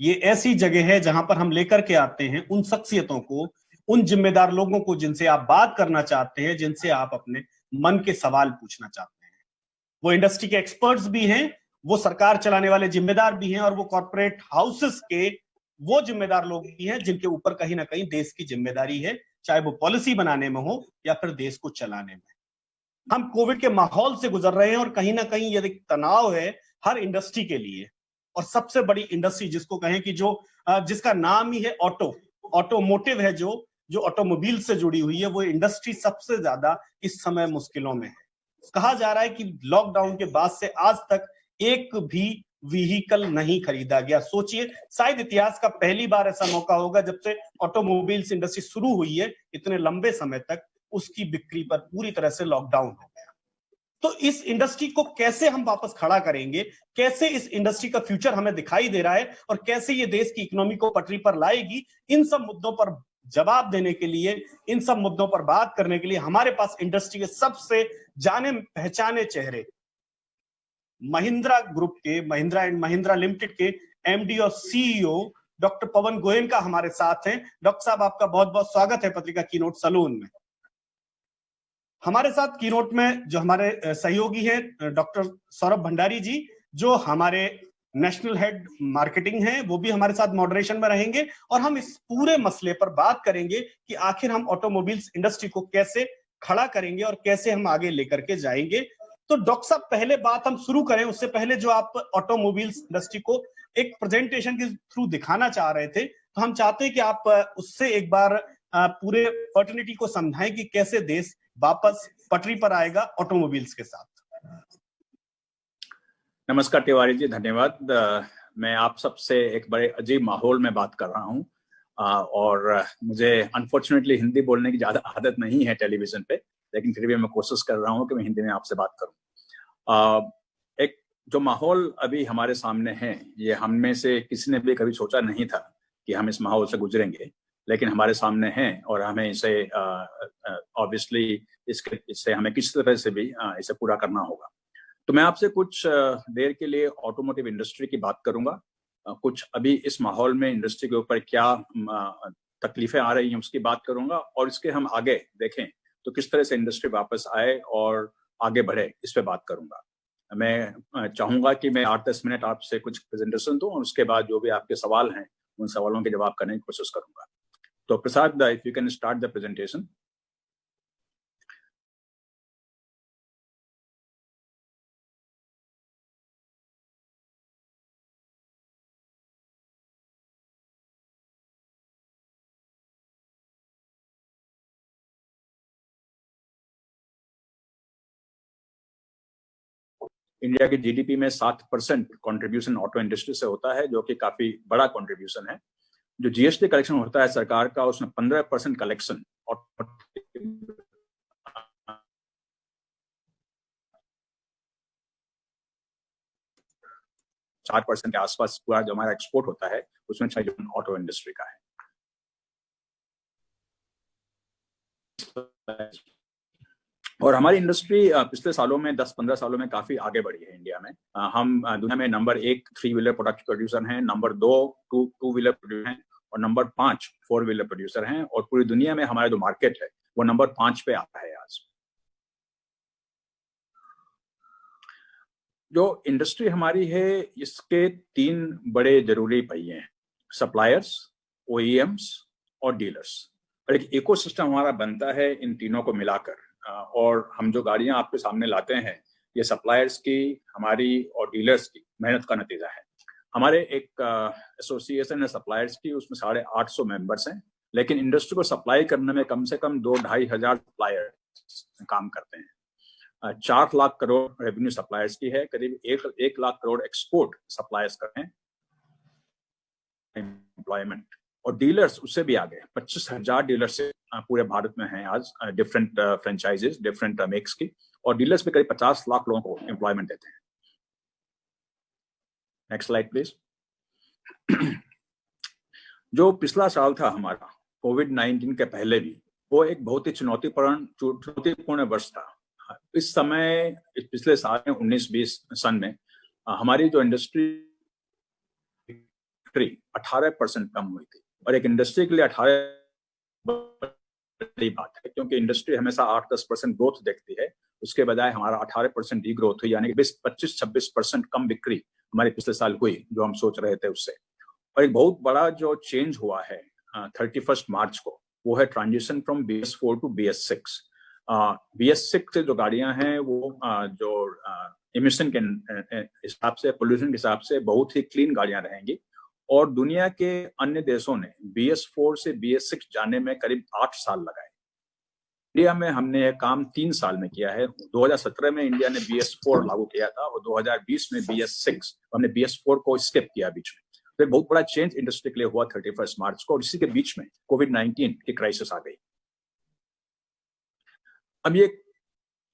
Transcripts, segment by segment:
ये ऐसी जगह है जहां पर हम लेकर के आते हैं उन शख्सियतों को, उन जिम्मेदार लोगों को जिनसे आप बात करना चाहते हैं, जिनसे आप अपने मन के सवाल पूछना चाहते हैं। वो इंडस्ट्री के एक्सपर्ट्स भी हैं, वो सरकार चलाने वाले जिम्मेदार भी हैं, और वो कॉर्पोरेट हाउसेस के वो जिम्मेदार लोग भी हैं जिनके ऊपर कहीं ना कहीं देश की जिम्मेदारी है, चाहे वो पॉलिसी बनाने में हो या फिर देश को चलाने में। हम कोविड के माहौल से गुजर रहे हैं और कहीं ना कहीं यदि तनाव है हर इंडस्ट्री के लिए, और सबसे बड़ी इंडस्ट्री जिसको कहें कि जो जिसका नाम ही है ऑटोमोटिव है, जो जो ऑटोमोबाइल से जुड़ी हुई है, वो इंडस्ट्री सबसे ज्यादा इस समय मुश्किलों में है। कहा जा रहा है कि लॉकडाउन के बाद से आज तक एक भी व्हीकल नहीं खरीदा गया। सोचिए, शायद इतिहास का पहली बार ऐसा मौका होगा जब से ऑटोमोबाइल्स इंडस्ट्री शुरू हुई है, इतने लंबे समय तक उसकी बिक्री पर पूरी तरह से लॉकडाउन हो गया। तो इस इंडस्ट्री को कैसे हम वापस खड़ा करेंगे, कैसे इस इंडस्ट्री का फ्यूचर हमें दिखाई दे रहा है, और कैसे ये देश की इकोनॉमी को पटरी पर लाएगी, इन सब मुद्दों पर जवाब देने के लिए, इन सब मुद्दों पर बात करने के लिए हमारे पास इंडस्ट्री के सबसे जाने पहचाने चेहरे, महिंद्रा ग्रुप के, महिंद्रा एंड महिंद्रा लिमिटेड के एमडी और सीईओ डॉक्टर पवन गोयनका हमारे साथ हैं। डॉक्टर साहब, आपका बहुत बहुत स्वागत है पत्रिका कीनोट सैलून में। हमारे साथ कीनोट में जो हमारे सहयोगी हैं डॉक्टर सौरभ भंडारी जी, जो हमारे नेशनल हेड मार्केटिंग हैं, वो भी हमारे साथ मॉडरेशन में रहेंगे, और हम इस पूरे मसले पर बात करेंगे कि आखिर हम ऑटोमोबाइल्स इंडस्ट्री को कैसे खड़ा करेंगे और कैसे हम आगे लेकर के जाएंगे। तो डॉक्टर साहब, पहले बात हम शुरू करें उससे पहले, जो आप ऑटोमोबाइल्स इंडस्ट्री को एक प्रेजेंटेशन के थ्रू दिखाना चाह रहे थे, तो हम चाहते हैं कि आप उससे एक बार पूरे फर्टिलिटी को समझाएं कि कैसे देश वापस पटरी पर आएगा ऑटोमोबाइल्स के साथ। नमस्कार तिवारी जी, धन्यवाद। मैं आप सबसे एक बड़े अजीब माहौल में बात कर रहा हूँ, और मुझे अनफॉर्चुनेटली हिंदी बोलने की ज्यादा आदत नहीं है टेलीविजन पे, लेकिन फिर भी मैं कोशिश कर रहा हूँ कि मैं हिंदी में आपसे बात करूँ। एक जो माहौल अभी हमारे सामने है, ये हम में से किसी ने भी कभी सोचा नहीं था कि हम इस माहौल से गुजरेंगे, लेकिन हमारे सामने है, और हमें इसे ऑब्वियसली इससे हमें किसी तरह से भी इसे पूरा करना होगा। तो मैं आपसे कुछ देर के लिए ऑटोमोटिव इंडस्ट्री की बात करूंगा, कुछ अभी इस माहौल में इंडस्ट्री के ऊपर क्या तकलीफें आ रही हैं उसकी बात करूंगा, और इसके हम आगे देखें तो किस तरह से इंडस्ट्री वापस आए और आगे बढ़े, इस पे बात करूंगा। मैं चाहूंगा कि मैं 8-10 मिनट आपसे कुछ प्रेजेंटेशन दूं, और उसके बाद जो भी आपके सवाल हैं उन सवालों के जवाब करने की कोशिश करूंगा। तो Prasad, if you can start the presentation. India की जीडीपी में 7% कंट्रीब्यूशन ऑटो इंडस्ट्री से होता है, जो कि काफी बड़ा कंट्रीब्यूशन है। जो जीएसटी कलेक्शन होता है सरकार का, उसमें 15% कलेक्शन 4% के आसपास पूरा जो हमारा एक्सपोर्ट होता है, उसमें 6% ऑटो इंडस्ट्री का है। और हमारी इंडस्ट्री पिछले सालों में 10-15 सालों में काफी आगे बढ़ी है इंडिया में। हम दुनिया में नंबर 1 3 व्हीलर प्रोडक्ट प्रोड्यूसर हैं, नंबर 2 टू व्हीलर प्रोड्यूसर हैं, और नंबर 5 4 व्हीलर प्रोड्यूसर हैं, और पूरी दुनिया में हमारा जो मार्केट है वो नंबर 5 पे आता है आज। जो इंडस्ट्री हमारी है, इसके 3 बड़े जरूरी पहिए हैं: सप्लायर्स, ओईएम्स और डीलर्स। और एक इकोसिस्टम हमारा बनता है इन तीनों को मिलाकर, और हम जो गाड़ियां आपके सामने लाते हैं, ये सप्लायर्स की, हमारी और डीलर्स की मेहनत का नतीजा है। हमारे एक एसोसिएशन है सप्लायर्स की, उसमें 850 मेंबर्स हैं, लेकिन इंडस्ट्री को सप्लाई करने में कम से कम 2-2.5 हजार सप्लायर काम करते हैं। 4 लाख करोड़ रेवेन्यू सप्लायर्स की है, करीब 1 लाख करोड़ एक्सपोर्ट सप्लायर्स करते हैं, एम्प्लॉयमेंट। और डीलर्स उससे भी आगे 25,000 डीलर्स पूरे भारत में हैं आज, डिफरेंट फ्रेंचाइजेस, डिफरेंट मेक्स की, और डीलर्स में करीब 50 लाख लोगों को एम्प्लॉयमेंट देते हैं। Next slide please. जो पिछला साल था हमारा कोविड-19 के पहले भी, वो एक बहुत ही चुनौतीपूर्ण वर्ष था। इस समय पिछले साल 19-20 सन में हमारी जो इंडस्ट्री बिक्री 18% कम हुई थी, और एक इंडस्ट्री के लिए 18 बड़ी बात है, क्योंकि इंडस्ट्री हमेशा 8-10% ग्रोथ देखती है, उसके बजाय हमारा 18% डी ग्रोथ हुई, यानी कि 25-26% कम बिक्री हमारे पिछले साल हुई, जो हम सोच रहे थे उससे। और एक बहुत बड़ा जो चेंज हुआ है 31 मार्च को, वो है transition from BS4 to BS6। BS6 से जो गाड़ियां हैं वो जो इमिशन के हिसाब से, पोल्यूशन के हिसाब से बहुत ही क्लीन गाड़ियां रहेंगी, और दुनिया के अन्य देशों ने BS4 से BS6 जाने में करीब 8 साल लगाए। इंडिया में हमने यह काम 3 साल में किया है। 2017 में इंडिया ने BS4 लागू किया था, और 2020 में BS6, हमने BS4 को स्किप किया बीच में। तो बहुत बड़ा चेंज इंडस्ट्री के लिए हुआ 31 मार्च को, और इसी के बीच में कोविड-19 की क्राइसिस आ गई। अब ये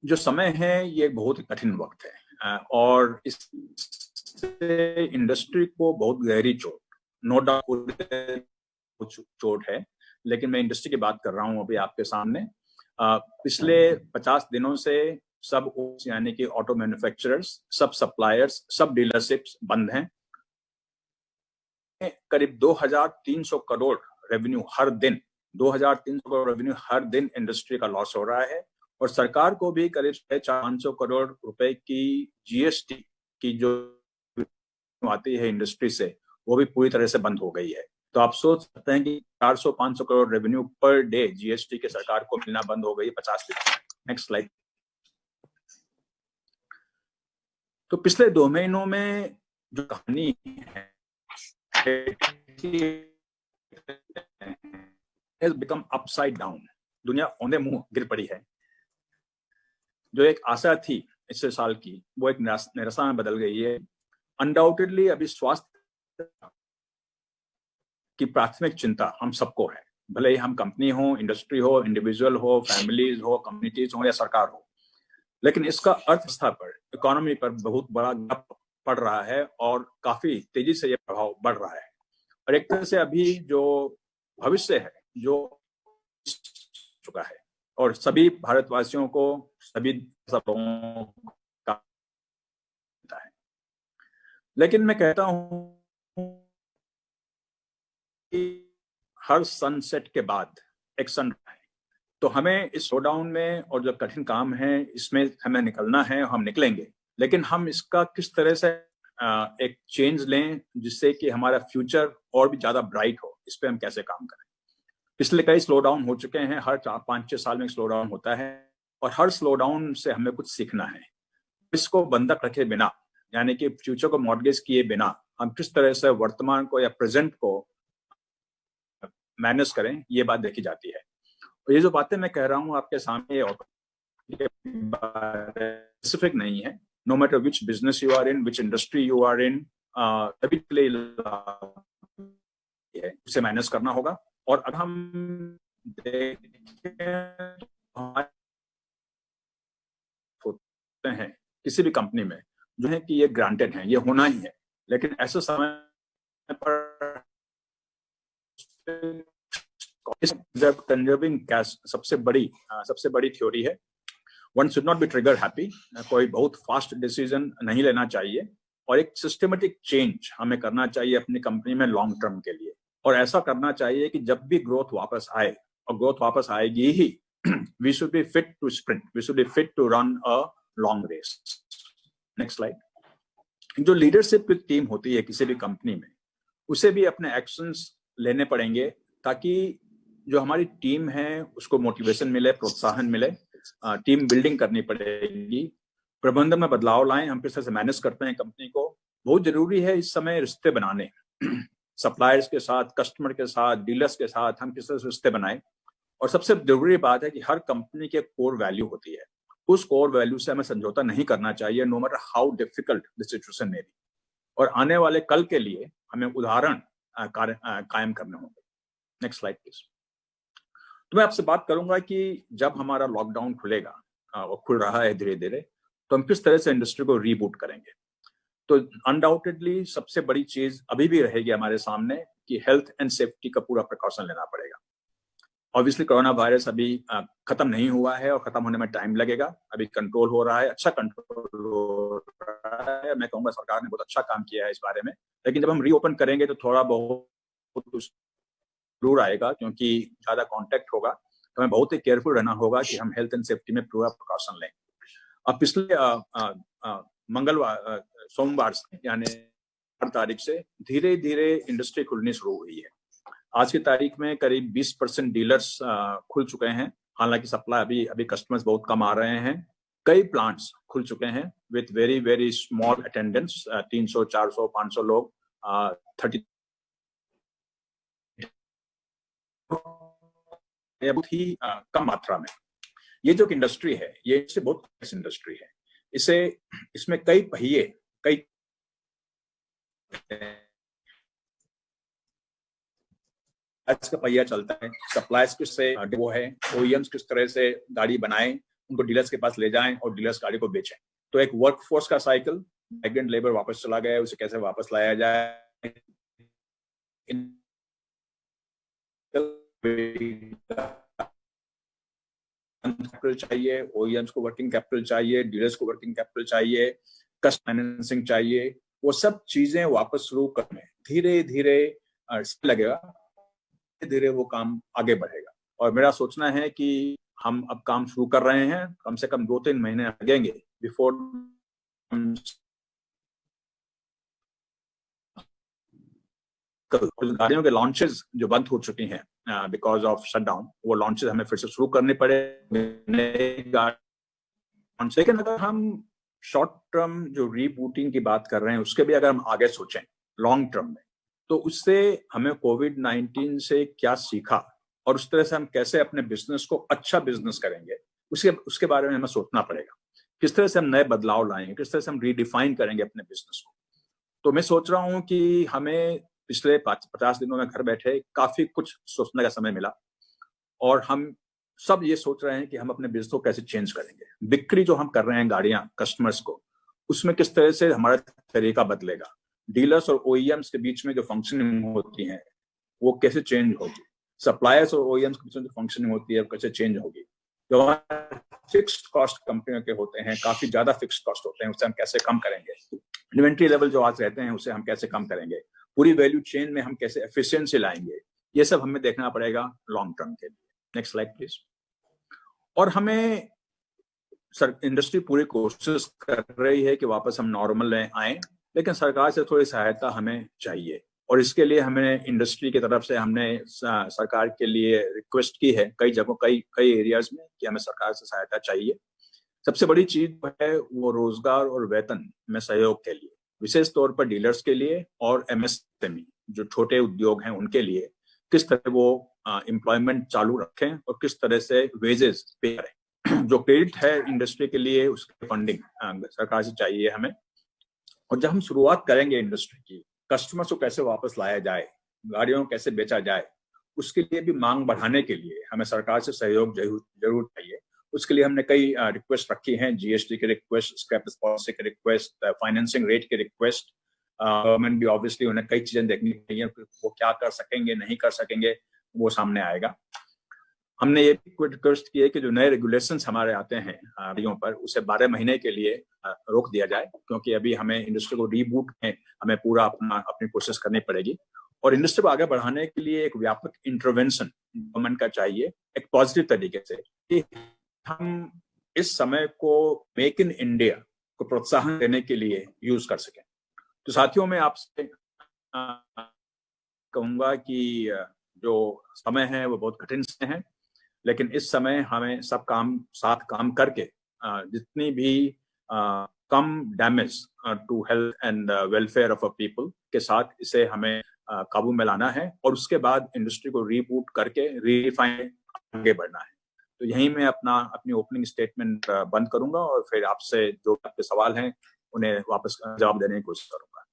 जो समय है ये बहुत ही कठिन वक्त है, और इससे इंडस्ट्री को बहुत गहरी चोट, नो डाउट चोट है, लेकिन मैं इंडस्ट्री की बात कर रहा हूं अभी आपके सामने। पिछले 50 दिनों से सब यानी कि ऑटो मैन्युफैक्चरर्स, सब सप्लायर्स, सब डीलरशिप्स बंद हैं। करीब 2300 करोड़ रेवेन्यू हर दिन, 2300 करोड़ रेवेन्यू हर दिन इंडस्ट्री का लॉस हो रहा है, और सरकार को भी करीब 500 करोड़ रुपए की GST की जो आती है इंडस्ट्री से, वो भी पूरी तरह से बंद हो गई है। तो आप सोच सकते हैं कि 400-500 crore revenue per day GST के सरकार को मिलना बंद हो गई 50%। Next slide. तो पिछले 2 महीनों में जो कहानी है has become upside down, दुनिया औंधे मुंह गिर पड़ी है। जो एक आशा थी इस साल की, वो एक निराशा में बदल गई है। अनडाउटेडली अभी स्वास्थ्य की प्राथमिक चिंता हम सबको है, भले ही हम कंपनी हो, इंडस्ट्री हो, इंडिविजुअल हो, फैमिलीज हो, कम्युनिटीज हो या सरकार हो, लेकिन इसका अर्थव्यवस्था पर, इकोनॉमी पर बहुत बड़ा गप पड़ रहा है, और काफी तेजी से ये प्रभाव बढ़ रहा है। और एक तरह से अभी जो भविष्य है जो चुका है, और सभी भारतवासियों को, सभी लोगों का है। लेकिन मैं कहता हूं कि हर सनसेट के बाद एक सन है, तो हमें इस स्लोडाउन में और जो कठिन काम है इसमें हमें निकलना है, हम निकलेंगे, लेकिन हम इसका किस तरह से एक चेंज लें जिससे कि हमारा फ्यूचर और भी ज्यादा ब्राइट हो, इस पे हम कैसे काम करें। पिछले कई स्लोडाउन हो चुके हैं, हर 5-6 साल में एक स्लोडाउन होता है, और हर स्लोडाउन से हमें कुछ सीखना है। इसको बंधक रखे बिना, यानी कि फ्यूचर को मॉर्गेज किए बिना, हम किस तरह से वर्तमान को या प्रेजेंट को मैनेज करें, ये बात देखी जाती है। और ये जो बातें मैं कह रहा हूं आपके सामने स्पेसिफिक नहीं है, no matter which business you are in, which industry you are in, सभी के लिए उसे मैनेज करना होगा। और अगर हम होते हैं किसी भी कंपनी में जो है कि ये ग्रांटेड है, ये होना ही है, लेकिन ऐसे समय पर कंजर्विंग कैश सबसे बड़ी थ्योरी है। One should not be trigger happy, कोई बहुत फास्ट डिसीजन नहीं लेना चाहिए, और एक सिस्टमेटिक चेंज हमें करना चाहिए अपनी कंपनी में लॉन्ग टर्म के लिए। और ऐसा करना चाहिए कि जब भी ग्रोथ वापस आए, और ग्रोथ वापस आएगी ही, we should be fit to sprint, we should be fit to run a long race. Next slide. जो लीडरशिप की टीम होती है किसी भी कंपनी में, उसे भी अपने एक्शंस लेने पड़ेंगे, ताकि जो हमारी टीम है उसको मोटिवेशन मिले, प्रोत्साहन मिले। टीम बिल्डिंग करनी पड़ेगी, प्रबंधन में बदलाव लाएं, हम किस तरह से मैनेज करते हैं कंपनी को। बहुत जरूरी है इस समय रिश्ते बनाने, सप्लायर्स के साथ, कस्टमर के साथ, डीलर्स के साथ हम किस तरह से रिश्ते बनाएं। और सबसे जरूरी बात है कि हर कंपनी के कोर वैल्यू होती है, उस कोर वैल्यू से हमें समझौता नहीं करना चाहिए, no matter how difficult the situation may be. और आने वाले कल के लिए हमें उदाहरण कायम करने होंगे। Next slide please. तो मैं आपसे बात करूंगा कि जब हमारा लॉकडाउन खुलेगा, और खुल रहा है धीरे धीरे, तो हम किस तरह से इंडस्ट्री को रीबूट करेंगे। तो अनडाउटेडली सबसे बड़ी चीज अभी भी रहेगी हमारे सामने कि हेल्थ एंड सेफ्टी का पूरा प्रिकॉशन लेना पड़ेगा। ऑब्वियसली कोरोना वायरस अभी खत्म नहीं हुआ है, और खत्म होने में टाइम लगेगा। अभी कंट्रोल हो रहा है, अच्छा कंट्रोल हो रहा है। मैं कहूंगा सरकार ने बहुत अच्छा काम किया है इस बारे में, लेकिन जब हम रीओपन करेंगे तो थोड़ा बहुत जरूर आएगा, क्योंकि ज्यादा कांटेक्ट होगा, तो हमें बहुत ही केयरफुल रहना होगा कि हम हेल्थ एंड सेफ्टी में पूरा प्रिकॉशन लें। अब पिछले मंगलवार सोमवार से यानी 4 तारीख से धीरे धीरे इंडस्ट्री खुलनी शुरू हुई है। आज की तारीख में करीब 20% डीलर्स खुल चुके हैं। हालांकि सप्लाई अभी कस्टमर्स बहुत कम आ रहे हैं। कई प्लांट्स खुल चुके हैं with very very small attendance, 300, 400, 500 लोग, 30 बहुत ही कम मात्रा में। ये जो इंडस्ट्री है ये इससे बहुत इंडस्ट्री है। इसमें कई पहिए, कई का पहिया चलता है। सप्लायर्स किस से वो है, ओईएम्स किस तरह से गाड़ी बनाएं, उनको डीलर्स के पास ले जाएं और डीलर्स गाड़ी को बेचें। तो एक वर्कफोर्स का साइकिल, माइग्रेंट लेबर वापस चला गया, उसे कैसे वापस लाया जाए, कैपिटल चाहिए, ओईएम्स को वर्किंग कैपिटल चाहिए, डीलर्स को वर्किंग कैपिटल चाहिए, कस्टमर फाइनेंसिंग चाहिए। वो सब चीजें वापस शुरू करने धीरे धीरे लगेगा, धीरे वो काम आगे बढ़ेगा। और मेरा सोचना है कि हम अब काम शुरू कर रहे हैं, कम से कम 2-3 महीने लगेंगे बिफोर गाड़ियों के लॉन्चेस जो बंद हो चुकी हैं बिकॉज ऑफ शटडाउन, वो लॉन्चेस हमें फिर से शुरू करने पड़े। लेकिन अगर हम शॉर्ट टर्म जो रीबूटिंग की बात कर रहे हैं उसके भी अगर हम आगे सोचें लॉन्ग टर्म में, तो उससे हमें कोविड-19 से क्या सीखा और उस तरह से हम कैसे अपने बिजनेस को अच्छा बिजनेस करेंगे, उसके बारे में हमें सोचना पड़ेगा। किस तरह से हम नए बदलाव लाएंगे, किस तरह से हम रीडिफाइन करेंगे अपने बिजनेस को। तो मैं सोच रहा हूं कि हमें पिछले 50 दिनों में घर बैठे काफी कुछ सोचने का समय मिला और हम सब ये सोच रहे हैं कि हम अपने बिजनेस को कैसे चेंज करेंगे। बिक्री जो हम कर रहे हैं गाड़ियां कस्टमर्स को, उसमें किस तरह से हमारा तरीका बदलेगा। डीलर्स और ओईएम्स के बीच में जो फंक्शनिंग होती है वो कैसे चेंज होगी। सप्लायर्स और ओईएम्स के बीच में जो फंक्शनिंग होती है वो कैसे चेंज होगी। जो फिक्स्ड कॉस्ट कंपनियों के होते हैं, काफी ज्यादा फिक्स्ड कॉस्ट होते हैं, उसे हम कैसे कम करेंगे। इन्वेंट्री लेवल जो आज रहते हैं उसे हम कैसे कम करेंगे। पूरी वैल्यू चेन में हम कैसे एफिशिएंसी लाएंगे। ये सब हमें देखना पड़ेगा लॉन्ग टर्म के लिए। Next slide please. और हमें इंडस्ट्री पूरी कोशिश कर रही है कि वापस हम नॉर्मल आए, लेकिन सरकार से थोड़ी सहायता हमें चाहिए और इसके लिए हमें इंडस्ट्री की तरफ से हमने सरकार के लिए रिक्वेस्ट की है कई जगहों, कई एरियाज में कि हमें सरकार से सहायता चाहिए। सबसे बड़ी चीज है वो रोजगार और वेतन में सहयोग के लिए, विशेष तौर पर डीलर्स के लिए और एमएसएमई जो छोटे उद्योग हैं उनके लिए किस तरह वो एम्प्लॉयमेंट चालू रखें और किस तरह से वेजेस पे करें। जो क्रेडिट है इंडस्ट्री के लिए उसकी फंडिंग सरकार से चाहिए हमें। और जब हम शुरुआत करेंगे इंडस्ट्री की, कस्टमर्स को कैसे वापस लाया जाए, गाड़ियों को कैसे बेचा जाए, उसके लिए भी मांग बढ़ाने के लिए हमें सरकार से सहयोग जरूर चाहिए। उसके लिए हमने कई रिक्वेस्ट रखी हैं, जीएसटी की रिक्वेस्ट, स्क्रैप पॉलिसी की रिक्वेस्ट, फाइनेंसिंग रेट की रिक्वेस्ट। गवर्नमेंट भी ऑब्वियसली उन्हें कई चीजें देखनी चाहिए, वो क्या कर सकेंगे नहीं कर सकेंगे वो सामने आएगा। हमने ये रिक्वेस्ट की है कि जो नए रेगुलेशंस हमारे आते हैं गाड़ियों पर, उसे 12 महीने के लिए रोक दिया जाए, क्योंकि अभी हमें इंडस्ट्री को रीबूट में हमें पूरा अपनी कोशिश करनी पड़ेगी। और इंडस्ट्री को आगे बढ़ाने के लिए एक व्यापक इंटरवेंशन गवर्नमेंट का चाहिए, एक पॉजिटिव तरीके से, कि हम इस समय को मेक इन इंडिया को प्रोत्साहन देने के लिए यूज कर सकें। तो साथियों मैं आपसे कहूंगा कि जो समय है वो बहुत कठिन समय है, लेकिन इस समय हमें सब साथ काम करके जितनी भी कम damage to health and welfare of a people के साथ इसे हमें काबू में लाना है और उसके बाद इंडस्ट्री को रीबूट करके रीडिफाइन आगे बढ़ना है। तो यहीं मैं अपनी ओपनिंग स्टेटमेंट बंद करूंगा और फिर आपसे जो आपके सवाल हैं उन्हें वापस जवाब देने की कोशिश करूंगा।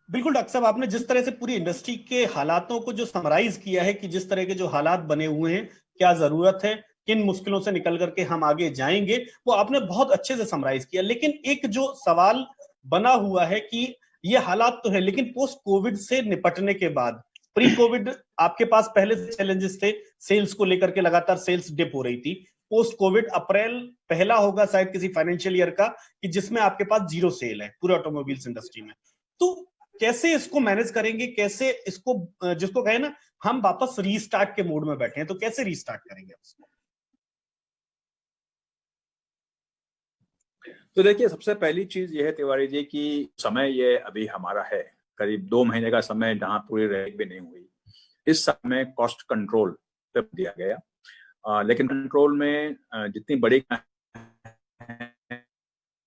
बिल्कुल डॉक्टर साहब, आपने जिस तरह से पूरी इंडस्ट्री के हालातों को जो समराइज किया है कि जिस तरह के जो हालात बने हुए हैं, क्या जरूरत है, किन मुश्किलों से निकल करके हम आगे जाएंगे, वो आपने बहुत अच्छे से समराइज किया। लेकिन एक जो सवाल बना हुआ है कि ये हालात तो है, लेकिन पोस्ट कोविड से निपटने के बाद, प्री कोविड आपके पास पहले से चैलेंजेस थे, सेल्स को लेकर के लगातार सेल्स डिप हो रही थी। पोस्ट कोविड अप्रैल पहला होगा शायद किसी फाइनेंशियल ईयर का कि जिसमें आपके पास जीरो सेल है पूरे ऑटोमोबाइल्स इंडस्ट्री में। तो कैसे इसको मैनेज करेंगे, कैसे इसको जिसको कहे ना हम वापस रीस्टार्ट के मूड में बैठे हैं, तो कैसे रीस्टार्ट करेंगे उसको? तो देखिए, सबसे पहली चीज ये है तिवारी जी कि समय ये अभी हमारा है करीब 2 महीने का समय, जहां पूरी रैली भी नहीं हुई। इस समय कॉस्ट कंट्रोल पे दिया गया, लेकिन कंट्रोल में जितनी बड़ी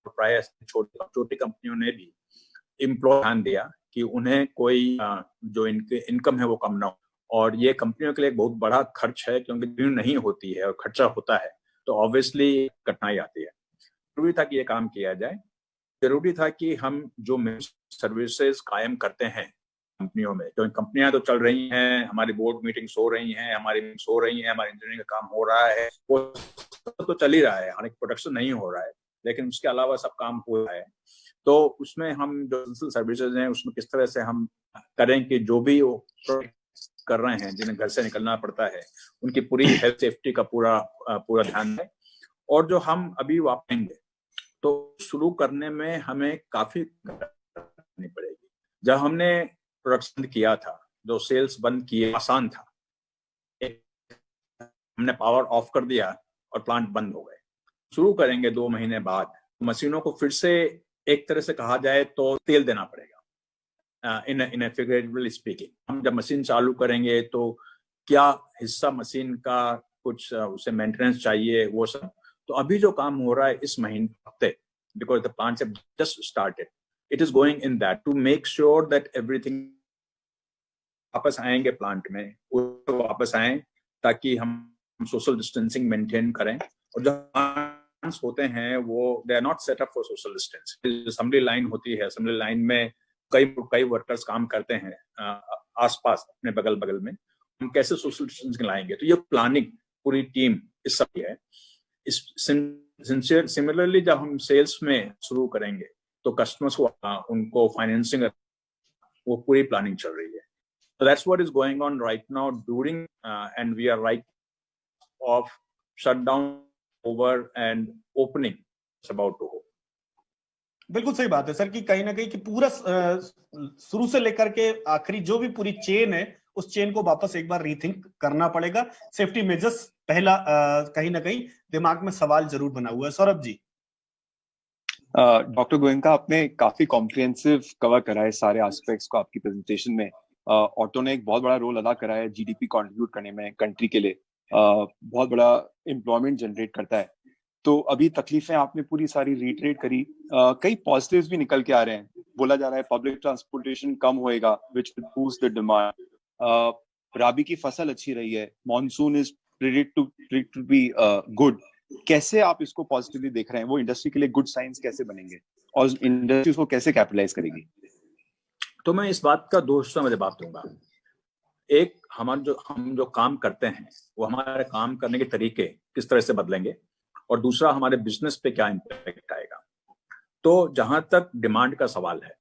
प्राय छोटी कंपनियों ने भी एम्प्लॉय ध्यान दिया कि उन्हें कोई जो इनके इनकम है वो कम ना हो, और ये कंपनियों के लिए एक बहुत बड़ा खर्च है, क्योंकि ड्यूटी नहीं होती है और खर्चा होता है तो ऑब्वियसली कठिनाई आती है। जरूरी था कि ये काम किया जाए, जरूरी था कि हम जो सर्विसेज कायम करते हैं कंपनियों में, जो कंपनियां तो चल रही हैं, हमारी बोर्ड मीटिंग्स हो रही हैं, हमारी मीटिंग्स हो रही हैं, हमारे इंजीनियरिंग का काम हो रहा है, वो तो चल ही रहा है, हमारे प्रोडक्शन नहीं हो रहा है, लेकिन उसके अलावा सब काम हो रहा है। तो उसमें हम जो सर्विसेज हैं उसमें किस तरह से हम करें कि जो भी वो कर रहे हैं, जिन्हें घर से निकलना पड़ता है, उनकी पूरी हेल्थ सेफ्टी का पूरा ध्यान है। और जो हम अभी वापरेंगे तो शुरू करने में हमें काफी करनी पड़ेगी। जब हमने प्रोडक्शन किया था, जो सेल्स बंद किए, आसान था, हमने पावर ऑफ कर दिया और प्लांट बंद हो गए। शुरू करेंगे 2 महीने बाद, मशीनों को फिर से एक तरह से कहा जाए तो तेल देना पड़ेगा, इन फिगरेटिवली स्पीकिंग। हम जब मशीन चालू करेंगे तो क्या हिस्सा मशीन का कुछ उसे मेंटेनेंस चाहिए, वो सब। तो अभी जो काम हो रहा है इस हफ्ते, because the plants have just started, it is going in that to make sure that everything वापस आएंगे प्लांट में, वो वापस आए ताकि हम सोशल डिस्टेंसिंग मेंटेन करें। और जो प्लांट्स होते हैं वो they are not set up for social distance. Assembly line होती है, असेंबली लाइन में कई वर्कर्स काम करते हैं आसपास अपने बगल बगल में, हम कैसे सोशल डिस्टेंसिंग लाएंगे? तो ये प्लानिंग पूरी टीम इस सब है। सिमिलरली जब हम सेल्स में शुरू करेंगे तो कस्टमर्स को उनको फाइनेंसिंग, वो पूरी प्लानिंग चल रही है। So that's what is going on right now during and we are right of shutdown over and opening is about to hold. बिल्कुल सही बात है सर, कि कहीं ना कहीं कि पूरा शुरू से लेकर के आखिरी जो भी पूरी चेन है, उस चेन को वापस एक बार रीथिंक करना पड़ेगा। सेफ्टी मेजर्स पहला कहीं ना कहीं दिमाग में सवाल जरूर बना हुआ है। सौरभ जी। डॉक्टर गोयनका, आपने काफी कॉम्प्रिहेंसिव कवर करा है सारे एस्पेक्ट्स को आपकी प्रेजेंटेशन में। ऑटो ने एक बहुत बड़ा रोल अदा करा है जीडीपी कंट्रीब्यूट करने में कंट्री के लिए, बहुत बड़ा एम्प्लॉयमेंट जनरेट करता है। तो अभी तकलीफें आपने पूरी सारी रिटरेट करी, कई पॉजिटिव्स भी निकल के आ रहे हैं। बोला जा रहा है पब्लिक ट्रांसपोर्टेशन कम होएगा which will boost the demand. Rabi की फसल अच्छी रही है, monsoon is predicted to be good. कैसे आप इसको पॉजिटिवली देख रहे हैं? वो इंडस्ट्री के लिए गुड साइंस कैसे बनेंगे और इंडस्ट्री उसको कैसे कैपिटलाइज करेगी? तो मैं इस बात का 2 हिस्सा में जवाब दूंगा। एक, हम जो काम करते हैं वो हमारे काम करने के तरीके किस तरह से बदलेंगे, और दूसरा हमारे बिजनेस पे क्या इम्पैक्ट आएगा। तो जहां तक डिमांड का सवाल है,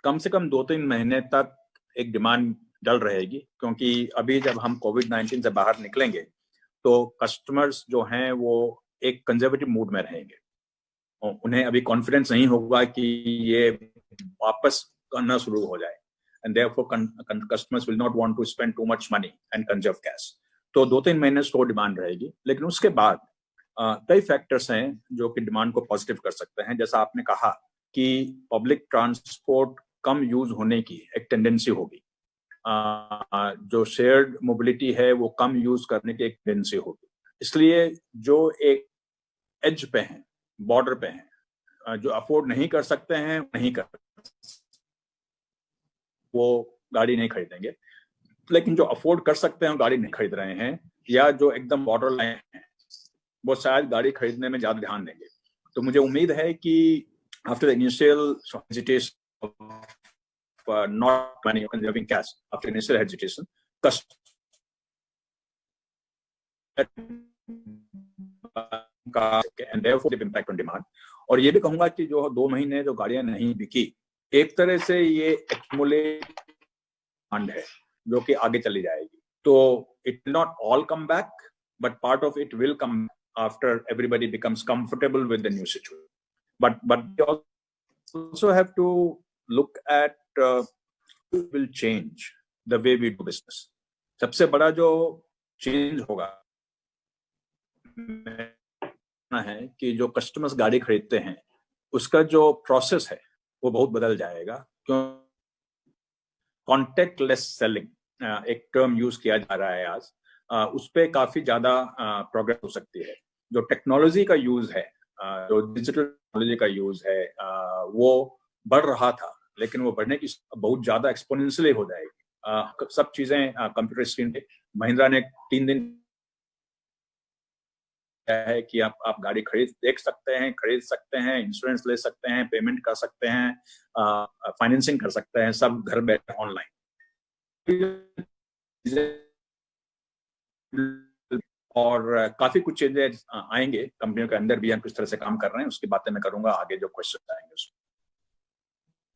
कम से कम 2-3 महीने तक एक डिमांड डल रहेगी, क्योंकि अभी जब हम कोविड-19 से बाहर निकलेंगे तो कस्टमर्स जो हैं वो एक कंजर्वेटिव मूड में रहेंगे। उन्हें अभी कॉन्फिडेंस नहीं होगा कि ये वापस करना शुरू हो जाए, and therefore customers will not want to spend too much money and conserve cash. तो 2-3 महीने स्लो डिमांड रहेगी, लेकिन उसके बाद कई फैक्टर्स हैं जो कि डिमांड को पॉजिटिव कर सकते हैं। जैसा आपने कहा कि पब्लिक ट्रांसपोर्ट कम यूज होने की एक टेंडेंसी होगी, जो शेयर्ड मोबिलिटी है वो कम यूज करने की एक टेंडेंसी होगी। इसलिए जो एक एज पे हैं, बॉर्डर पे हैं, जो अफोर्ड नहीं कर सकते हैं नहीं कर, वो गाड़ी नहीं खरीदेंगे, लेकिन जो अफोर्ड कर सकते हैं गाड़ी नहीं खरीद रहे हैं, या जो एकदम बॉर्डर लाइन है वो शायद गाड़ी खरीदने में ज्यादा ध्यान देंगे। तो मुझे उम्मीद है कि after the initial hesitation of not money conserving cash, after initial hesitation and therefore the impact on demand। और ये भी कहूंगा कि जो 2 महीने जो गाड़ियां नहीं बिकी, एक तरह से ये एक्युमुलेट डिमांड है जो कि आगे चली जाएगी। तो it will not all come back, but part of it will come after everybody becomes comfortable with the new situation। But we also have to look at will change the way we do business. सबसे बड़ा जो change होगा है कि जो customers गाड़ी खरीदते हैं उसका जो प्रोसेस है वो बहुत बदल जाएगा, क्यों कॉन्टेक्टलेस सेलिंग एक टर्म यूज किया जा रहा है आज, उस पर काफी ज्यादा प्रोग्रेस हो सकती है। जो टेक्नोलॉजी का यूज है, जो डिजिटल टेक्नोलॉजी का यूज है, वो बढ़ रहा था, लेकिन वो बढ़ने की बहुत ज्यादा एक्सपोनेंशियली हो जाएगी। सब चीजें कंप्यूटर स्क्रीन पे। महिंद्रा ने 3 दिन है कि आप गाड़ी देख सकते हैं, खरीद सकते हैं, इंश्योरेंस ले सकते हैं, पेमेंट कर सकते हैं, फाइनेंसिंग कर सकते हैं, सब घर बैठे ऑनलाइन। और काफी कुछ चेंजेस आएंगे कंपनियों के अंदर भी, हम किस तरह से काम कर रहे हैं उसकी बातें मैं करूंगा आगे जो क्वेश्चन आएंगे उसमें।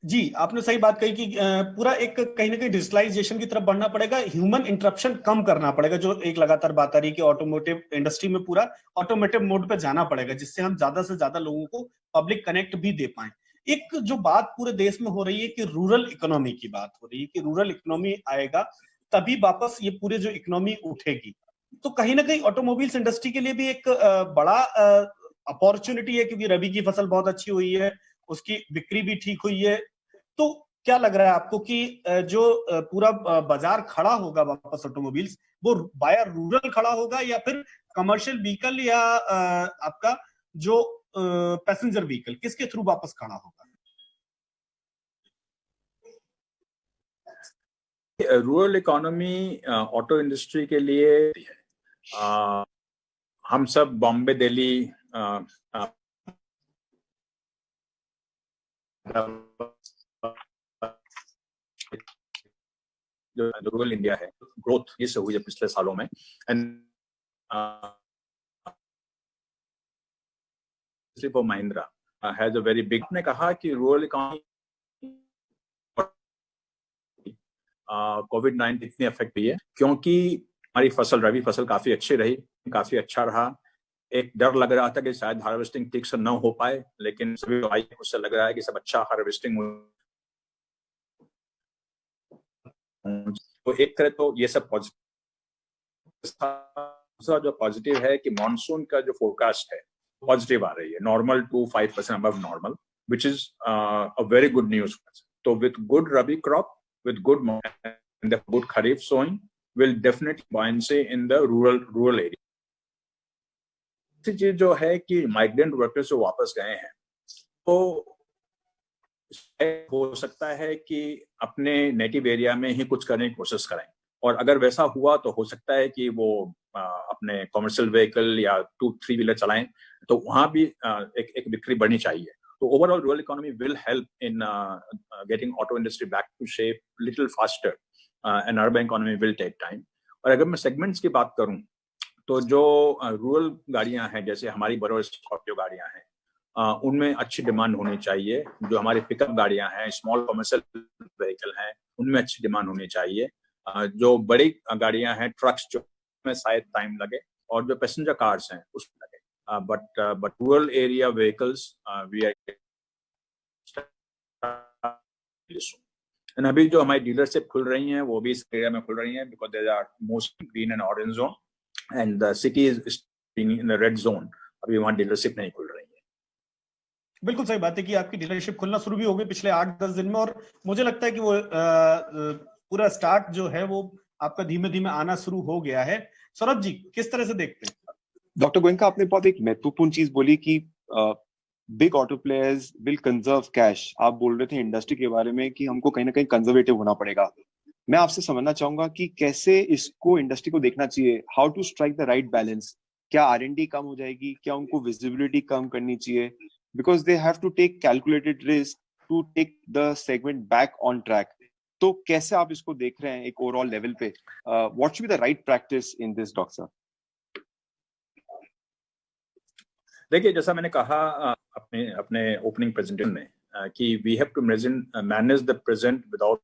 जी, आपने सही बात कही कि पूरा एक कहीं ना कहीं डिजिटलाइजेशन की तरफ बढ़ना पड़ेगा, ह्यूमन इंटरप्शन कम करना पड़ेगा, जो एक लगातार बात आ रही है कि ऑटोमोटिव इंडस्ट्री में पूरा ऑटोमेटिव मोड पे जाना पड़ेगा, जिससे हम ज्यादा से ज्यादा लोगों को पब्लिक कनेक्ट भी दे पाए। एक जो बात पूरे देश में हो रही है कि रूरल इकोनॉमी की बात हो रही है कि रूरल इकोनॉमी आएगा तभी वापस ये पूरे जो इकोनॉमी उठेगी। तो कहीं ना कहीं ऑटोमोबाइल्स इंडस्ट्री के लिए भी एक बड़ा अपॉर्चुनिटी है, क्योंकि रबी की फसल बहुत अच्छी हुई है, उसकी बिक्री भी ठीक हुई है। तो क्या लग रहा है आपको कि जो पूरा बाजार खड़ा होगा वापस ऑटोमोबाइल्स, वो बाय रूरल खड़ा होगा या फिर कमर्शियल व्हीकल या आपका जो पैसेंजर व्हीकल, किसके थ्रू वापस खड़ा होगा? रूरल इकोनॉमी ऑटो इंडस्ट्री के लिए है। हम सब बॉम्बे, दिल्ली, जो रूरल इंडिया है, ग्रोथ ये से हुई है पिछले सालों में। And for Mahindra has a very big. ने कहा कि रूरल इकोनॉमी कोविड-19 इतनी अफेक्ट हुई है क्योंकि हमारी फसल, रबी फसल काफी अच्छी रही, काफी अच्छा रहा। एक डर लग रहा था कि शायद हार्वेस्टिंग ठीक से न हो पाए, लेकिन सभी भाई उससे लग रहा है कि सब अच्छा हार्वेस्टिंग। तो एक तरह तो ये सब पॉजिटिव। दूसरा जो पॉजिटिव है कि मॉनसून का जो फोरकास्ट है पॉजिटिव आ रही है, normal to 5% above normal, which is a very good news. तो with good rabi crop, with good and the good kharif sowing will definitely buoyancy in the rural area. तीसरी चीज जो है कि माइग्रेंट वर्कर्स जो वापस गए हैं, तो हो सकता है कि अपने नेटिव एरिया में ही कुछ करने की कोशिश करें, और अगर वैसा हुआ तो हो सकता है कि वो अपने कमर्शियल व्हीकल या 2-3 व्हीलर चलाएं, तो वहां भी एक बिक्री बढ़नी चाहिए। So overall, rural economy will help in getting auto industry back to shape little faster, and urban economy will take time. और अगर मैं सेगमेंट्स की बात करूं, तो जो रूरल गाड़ियां हैं, जैसे हमारी बड़ो स्कॉर्पियो गाड़ियां हैं, उनमें अच्छी डिमांड होनी चाहिए। जो हमारी पिकअप गाड़ियां हैं, स्मॉल कमर्शियल व्हीकल हैं, उनमें अच्छी डिमांड होनी चाहिए। जो बड़ी गाड़ियां हैं, ट्रक्स, जो में शायद टाइम लगे, और जो पैसेंजर कार्स हैं उसमें लगे। But rural area vehicles we are and अभी जो हमारी डीलरशिप खुल रही हैं वो भी इस एरिया में खुल रही हैं, because there are mostly green and orange zone and the city is in the red zone. अभी वहाँ डीलरशिप नहीं खुल रही है। बिल्कुल सही बात है कि आपकी डीलरशिप खुलना शुरू भी हो गई पिछले 8-10 दिन में, और मुझे लगता है कि वो पूरा स्टार्ट जो है वो आपका धीमे धीमे आना शुरू हो गया है। सौरभ जी, किस तरह से देखते हैं? डॉक्टर गोयनका, आपने बहुत एक महत्वपूर्ण चीज बोली कि big auto players will conserve cash. आप बोल रहे थे इंडस्ट्री के बारे में कि हमको कहीं ना कहीं कंजर्वेटिव होना पड़ेगा। मैं आपसे समझना चाहूंगा कि कैसे इसको इंडस्ट्री को देखना चाहिए, how to strike the right balance. क्या R&D कम हो जाएगी? क्या उनको विजिबिलिटी कम करनी चाहिए? Because they have to take calculated risk to take the segment back on track. तो कैसे आप इसको देख रहे हैं एक ओवरऑल लेवल पे? What should be the right practice in this, doctor? देखिए, जैसा मैंने कहा अपने ओपनिंग प्रेजेंटेशन में कि we have to manage the present without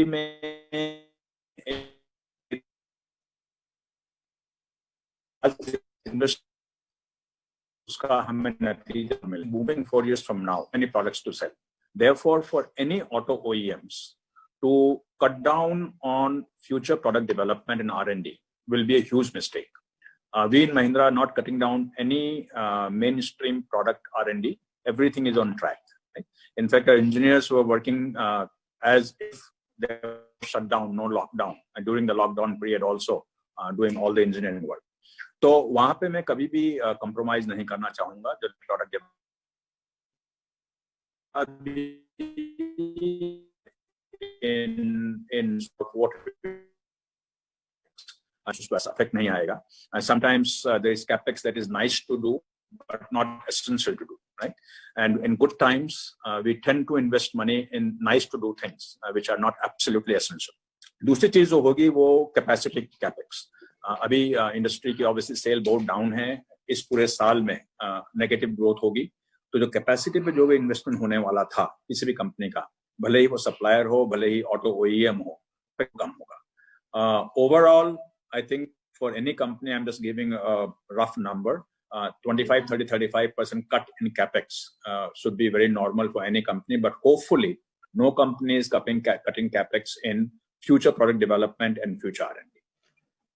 में उसका हमें नतीजा मिले. Moving 4 years from now, many products to sell. Therefore, for any auto OEMs to cut down on future product development and R&D will be a huge mistake. We in Mahindra are not cutting down any mainstream product R&D. Everything is on track. Right? In fact, our engineers were working as if they were shut down, no lockdown, and during the lockdown period also doing all the engineering work. तो वहां पे मैं कभी भी compromise नहीं करना चाहूंगा जो product in what affect नहीं आएगा. Sometimes there is capex that is nice to do but not essential to do, right? And in good times we tend to invest money in nice to do things which are not absolutely essential. दूसरी चीज जो होगी वो capacity capex. अभी industry की obviously cell बहुत down है. इस पूरे साल में नेगेटिव ग्रोथ होगी. तो जो कैपेसिटी पे जो भी इन्वेस्टमेंट होने वाला था किसी भी कंपनी का, भले ही वो सप्लायर हो, भले ही ऑटो ओईएम हो, कम होगा. Overall I think for any company, I am just giving a rough number, 25-30-35% cut in capex should be very normal for any company, but hopefully no company is cutting capex in future product development and future R&D.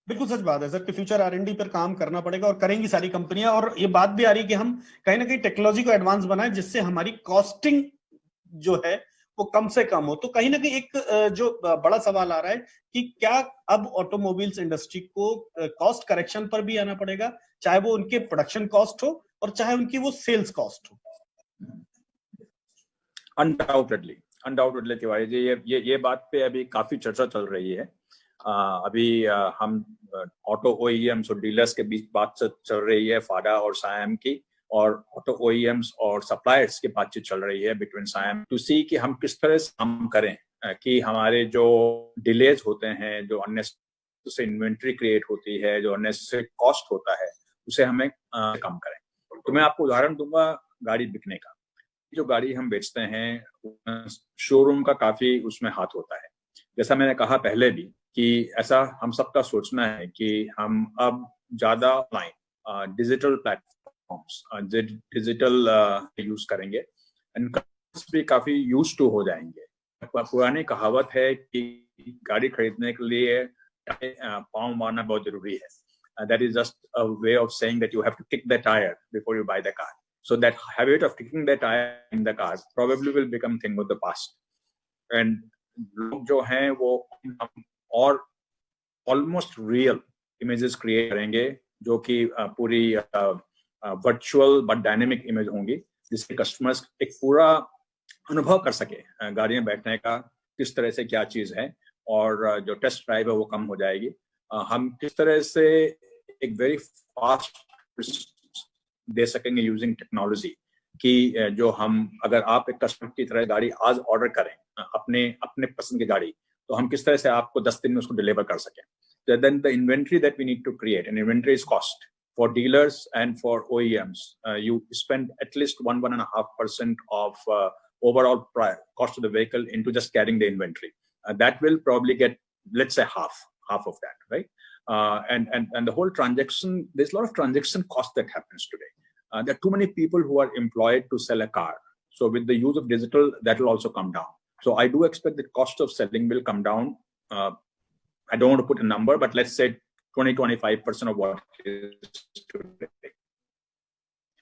बिल्कुल सच बात है sir कि future R&D पर काम करना पड़ेगा और करेंगी सारी कंपनियां. और ये बात भी आ रही है कि हम कहीं ना कहीं टेक्नोलॉजी को एडवांस बनाएं जिससे हमारी कॉस्टिंग जो है वो कम से कम हो. तो कहीं ना कहीं एक जो बड़ा सवाल आ रहा है कि क्या अब ऑटोमोबाइल्स इंडस्ट्री को कॉस्ट करेक्शन पर भी आना पड़ेगा, चाहे वो उनके प्रोडक्शन कॉस्ट हो और चाहे उनकी वो सेल्स कॉस्ट हो. अनडाउटेडली तिवारी जी, ये बात पे अभी काफी चर्चा चल रही है. अभी हम ऑटो ओईएम्स और डीलर्स के बीच बात चल रही है, फाडा और सायम की, और ऑटो ओईएम्स और सप्लायर्स की बातचीत चल रही है बिटवीन सायम टू सी कि हम किस तरह से काम करें कि हमारे जो डिलेज होते हैं, जो अननेसेसरी इन्वेंट्री क्रिएट होती है, जो अननेसेसरी कॉस्ट होता है, उसे हमें कम करें. तो मैं आपको उदाहरण दूंगा गाड़ी बिकने का. जो गाड़ी हम बेचते हैं शोरूम का काफी उसमें हाथ होता है. जैसा मैंने कहा पहले भी कि ऐसा हम सबका सोचना है कि हम अब ज्यादा online digital platforms, digital use करेंगे एंड भी काफी यूज टू हो जाएंगे. पुरानी कहावत है कि गाड़ी खरीदने के लिए पाँव मारना बहुत जरूरी है. That is just a way of saying that you have to kick the tire before you buy the car. So that habit of kicking the tire in the car probably will become thing of the past. And लोग जो हैं वो और almost real images create करेंगे जो कि पूरी virtual but dynamic image होंगी, जिससे कस्टमर्स एक पूरा अनुभव कर सके गाड़ी में बैठने का, किस तरह से क्या चीज है, और जो टेस्ट ड्राइव है वो कम हो जाएगी. हम किस तरह से एक वेरी फास्ट दे सकेंगे यूजिंग टेक्नोलॉजी कि जो हम, अगर आप एक कस्टमर की तरह गाड़ी आज ऑर्डर करें अपने पसंद की गाड़ी, तो हम किस तरह से आपको 10 दिन में उसको डिलीवर कर सकें. Then the inventory that we need to create, and inventory is cost for dealers and for OEMs. You spend at least 1.5% of overall cost of the vehicle into just carrying the inventory. That will probably get, let's say, half of that, right? And the whole transaction, there's a lot of transaction cost that happens today. There are too many people who are employed to sell a car. So with the use of digital, that will also come down. So I do expect the cost of selling will come down. I don't want to put a number, but let's say 20-25% of what it is today.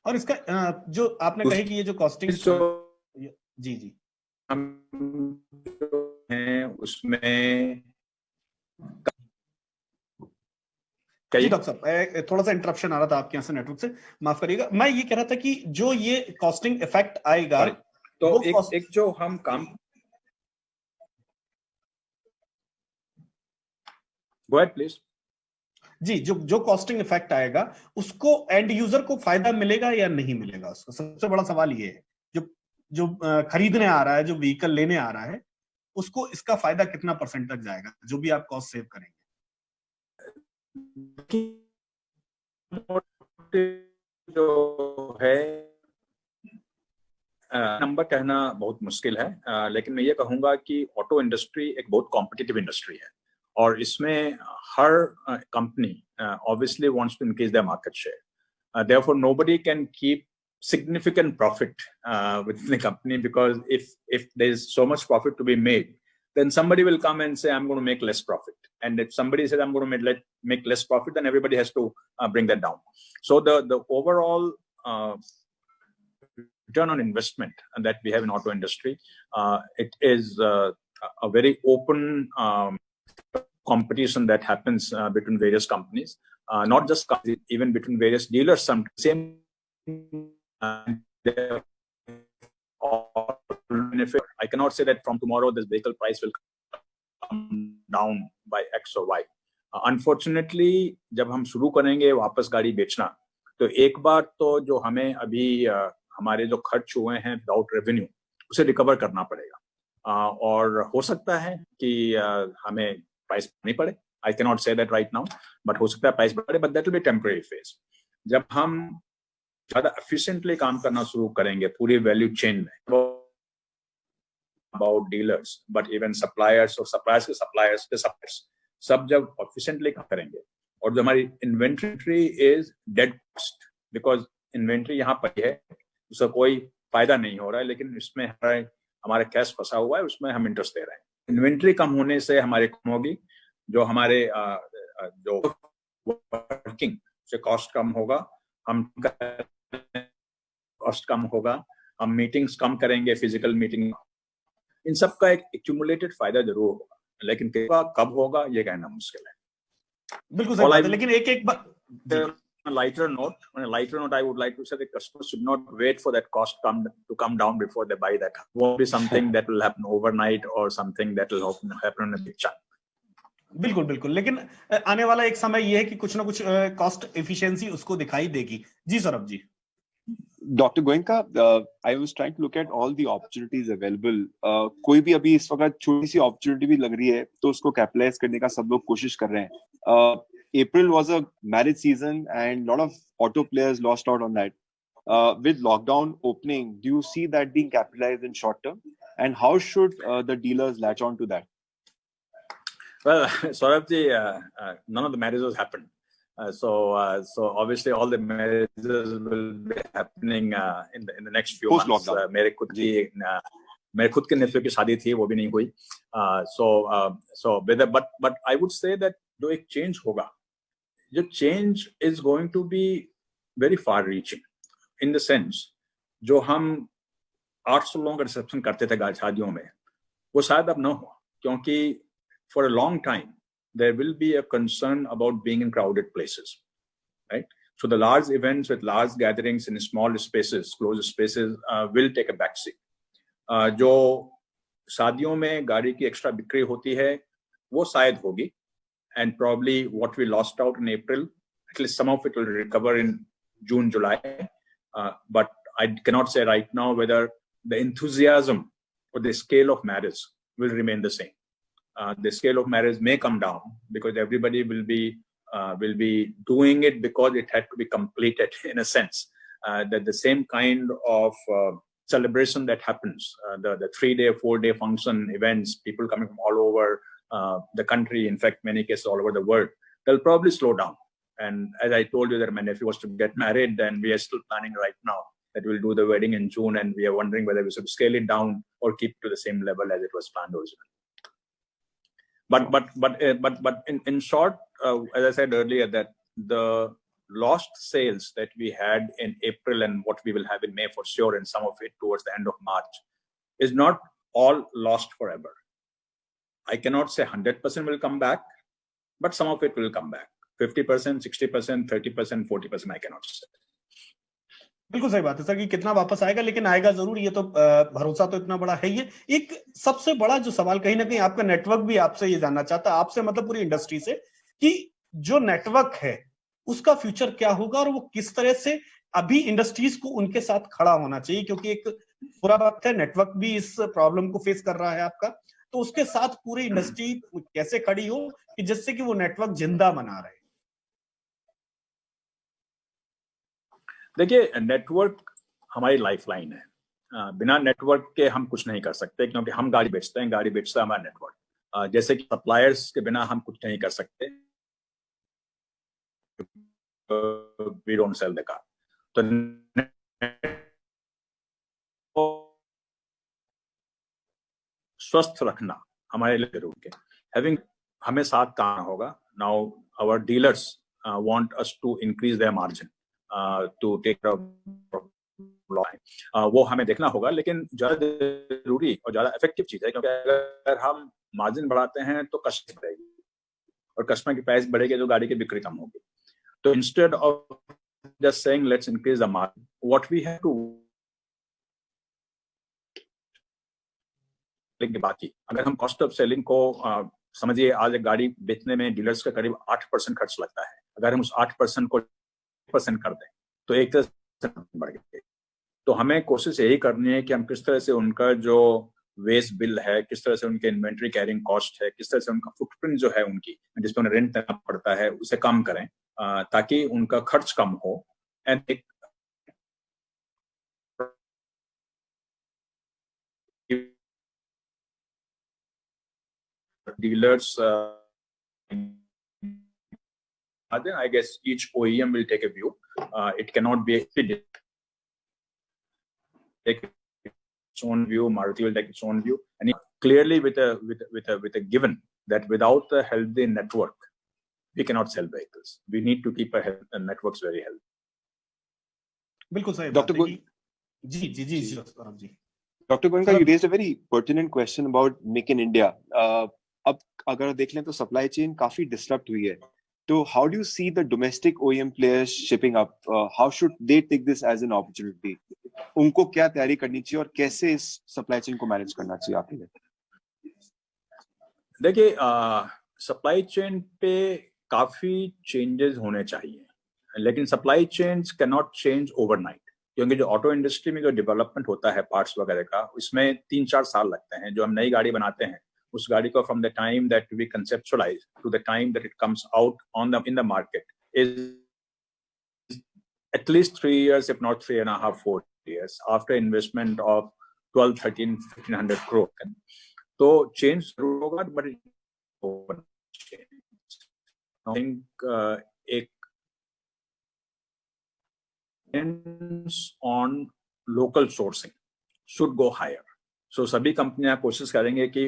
और इसका जो आपने कही कि ये जो costing जी हम हैं उसमें जी डॉक्टर साहब, थोड़ा सा इंटरप्शन आ रहा था आपके यहाँ से नेटवर्क से, माफ करिएगा. मैं ये कह रहा था कि जो ये कॉस्टिंग इफेक्ट आएगा, तो एक जो हम काम Go ahead, please. जी, जो कॉस्टिंग इफेक्ट आएगा उसको एंड यूजर को फायदा मिलेगा या नहीं मिलेगा, उसका सबसे बड़ा सवाल ये है. जो खरीदने आ रहा है, जो व्हीकल लेने आ रहा है, उसको इसका फायदा कितना परसेंट तक जाएगा जो भी आप कॉस्ट सेव करेंगे. जो है नंबर कहना बहुत मुश्किल है, लेकिन मैं ये कहूंगा कि ऑटो इंडस्ट्री एक बहुत कॉम्पिटिटिव इंडस्ट्री है और इसमें हर company obviously wants to increase their market share. Therefore, nobody can keep significant profit within the company, because if there's so much profit to be made, then somebody will come and say, I'm going to make less profit. And if somebody says, I'm going to make less profit, then everybody has to bring that down. So the overall return on investment that we have in auto industry, it is a very open competition that happens between various companies, not just companies, even between various dealers. Some same I cannot say that from tomorrow this vehicle price will come down by X or Y. Unfortunately, जब हम शुरू करेंगे वापस गाड़ी बेचना, तो एक बार तो जो हमें अभी हमारे जो खर्च हुए हैं विदाउट रेवेन्यू, उसे रिकवर करना पड़ेगा, और हो सकता है कि हमें प्राइस नहीं पड़े. I cannot say that right now, but हो सकता है प्राइस बढ़े, but that will be temporary phase. जब हम ज़्यादा efficiently काम करना शुरू करेंगे पूरी वैल्यू चेन में, about dealers, but even suppliers or suppliers के suppliers के suppliers, सब जब efficiently काम करेंगे, और जो हमारी inventory is dead cost, because inventory यहाँ पर है, उसका कोई फायदा नहीं हो रहा है, लेकिन इसमें हमारे कैश फंसा हुआ है, उसमें हम इंटरेस्ट दे रहे हैं. इन्वेंट्री कम होने से हमारे कम होगी, जो हमारे जो वर्किंग से कॉस्ट कम होगा, हम कॉस्ट कम होगा, हम मीटिंग्स कम करेंगे, फिजिकल मीटिंग, इन सब का एक एक्यूमुलेटेड फायदा जरूर होगा, लेकिन कब होगा ये कहना मुश्किल है. बिल्कुल सही बात है, लेकिन एक On a lighter note, I would like to say that customers should not wait for that cost to come down before they buy that car. It won't be something that will happen overnight or something that will happen in a big chunk. बिल्कुल बिल्कुल, लेकिन आने वाला एक समय ये है कि कुछ ना कुछ कॉस्ट एफिशिएंसी उसको दिखाई देगी. जी Saurabh ji. Dr. Goenka, I was trying to look at all the opportunities available. कोई भी अभी इस वक्त छोटी सी opportunity भी लग रही है तो उसको capitalize करने का सब लोग कोशिश कर रहे हैं. April was a marriage season and a lot of auto players lost out on that. With lockdown opening, do you see that being capitalized in short term? And how should the dealers latch on to that? Well, Saurabh, none of the marriages happened. So obviously all the marriages will be happening in the next few months. मेरे खुद के नेफ्यू की शादी थी, वो भी नहीं हुई. But I would say that जो एक change होगा, जो change is going to be very far reaching in the sense जो हम 800 लोगों का रिसेप्शन करते थे शादियों में, वो शायद अब ना हो, क्योंकि for a long time there will be a concern about being in crowded places, right? So the large events with large gatherings in small spaces, closed spaces, will take a backseat. जो शादियों में गाड़ी की extra बिक्री होती है, वो शायद होगी, and probably what we lost out in April, at least some of it will recover in June, July. But I cannot say right now whether the enthusiasm or the scale of marriage will remain the same. The scale of marriage may come down because everybody will be doing it because it had to be completed in a sense. That the same kind of celebration that happens, the 3-day, 4-day function events, people coming from all over the country, in fact, many cases all over the world, they'll probably slow down. And as I told you that my nephew was to get married, then we are still planning right now that we'll do the wedding in June, and we are wondering whether we should scale it down or keep to the same level as it was planned originally. But in short, as I said earlier, that the lost sales that we had in April and what we will have in May for sure, and some of it towards the end of March, is not all lost forever. I cannot say 100% will come back, but some of it will come back. 50%, 60%, 30%, 40%, I cannot say. बिल्कुल सही बात है sir कि कितना वापस आएगा, लेकिन आएगा जरूर, ये तो भरोसा तो इतना बड़ा है. ये एक सबसे बड़ा जो सवाल कहीं ना कहीं आपका नेटवर्क भी आपसे ये जानना चाहता है, आपसे मतलब पूरी इंडस्ट्री से, कि जो नेटवर्क है उसका फ्यूचर क्या होगा और वो किस तरह से अभी इंडस्ट्रीज को उनके साथ खड़ा होना चाहिए, क्योंकि एक पूरा वक्त है नेटवर्क भी इस प्रॉब्लम को फेस कर रहा है आपका, तो उसके साथ पूरी इंडस्ट्री कैसे खड़ी हो कि जिससे कि वो नेटवर्क जिंदा बना रहे. देखिए, नेटवर्क हमारी लाइफलाइन है. बिना नेटवर्क के हम कुछ नहीं कर सकते, क्योंकि हम गाड़ी बेचते हैं, गाड़ी बेचता है हमारा नेटवर्क. जैसे कि सप्लायर्स के बिना हम कुछ नहीं कर सकते, we don't sell the car. तो स्वस्थ रखना हमारे लिए जरूरी है. Having हमें साथ काम होगा. Now our dealers want us to increase their margin to take care of वो हमें देखना होगा. लेकिन ज्यादा जरूरी और ज्यादा इफेक्टिव चीज है, क्योंकि अगर हम मार्जिन बढ़ाते हैं तो कस्टमर बढ़ेगी, और कस्टमर की प्राइस बढ़ेगी तो गाड़ी की बिक्री कम होगी. तो instead of just saying let's increase the margin, what we have to बाकी अगर हम कॉस्ट ऑफ सेलिंग को समझिए, आज एक गाड़ी बेचने में डीलर्स का करीब 8% खर्च लगता है. अगर हम उस 8% को 1% कर दें तो एक तरह से बढ़ गई. तो हमें कोशिश यही करनी है कि हम किस तरह से उनका जो वेस्ट बिल है, किस तरह से उनके इन्वेंट्री कैरिंग कॉस्ट है, किस तरह से उनका फुटप्रिंट जो है उनकी, जिस पर उन्हें रेंट देना पड़ता है, उसे कम करें ताकि उनका खर्च कम हो. एंड एक dealers then I guess each OEM will take a view. It cannot be take its own view. Maruti will take its own view, and clearly with a given that without a healthy network we cannot sell vehicles. We need to keep a networks very healthy. बिल्कुल सही. Doctor doctor Goenka, you raised a very pertinent question about Make in India. अब अगर देख लें तो supply chain काफी disturb हुई है. तो how do you see the domestic OEM players shipping up? How should they take this as an opportunity? उनको क्या तैयारी करनी चाहिए और कैसे इस सप्लाई चेन को मैनेज करना चाहिए आपके लिए? देखिए, सप्लाई चेन पे काफी चेंजेस होने चाहिए, लेकिन supply chains can not change overnight, क्योंकि जो ऑटो इंडस्ट्री में जो डेवलपमेंट होता है पार्ट्स वगैरह का, उसमें 3-4 साल लगते हैं. जो हम नई गाड़ी बनाते हैं, उस गाड़ी को from the time that we conceptualise to the time that it comes out in the market is at least 3 years, if not 3.5, 4 years after investment of 12, 13, 1,500 crore. तो चेंज जरूर होगा, बट आई थिंक एक on local sourcing should go higher. So सभी कंपनियां कोशिश करेंगे कि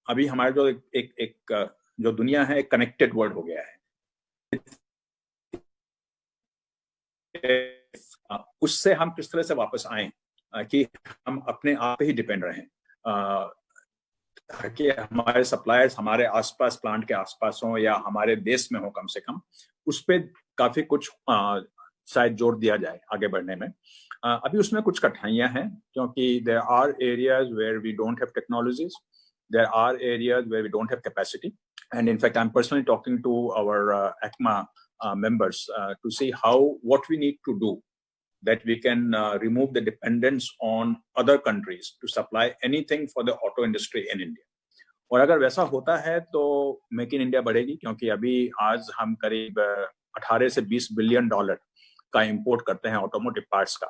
अभी हमारे जो एक जो दुनिया है एक कनेक्टेड वर्ल्ड हो गया है, उससे हम किस तरह से वापस आए कि हम अपने आप पे ही डिपेंड रहें, ताकि हमारे सप्लायर्स हमारे आसपास प्लांट के आसपास हो या हमारे देश में हो कम से कम, उस पे काफी कुछ शायद जोर दिया जाए आगे बढ़ने में. अभी उसमें कुछ कठिनाइयां हैं, क्योंकि there are areas where we don't have technologies, there are areas where we don't have capacity, and in fact I'm personally talking to our ACMA members to see what we need to do that we can remove the dependence on other countries to supply anything for the auto industry in India. और अगर वैसा होता है तो make in India बढ़ेगी, क्योंकि अभी आज हम करीब 18 से 20 बिलियन डॉलर का इंपोर्ट करते हैं ऑटोमोटिव पार्ट्स का.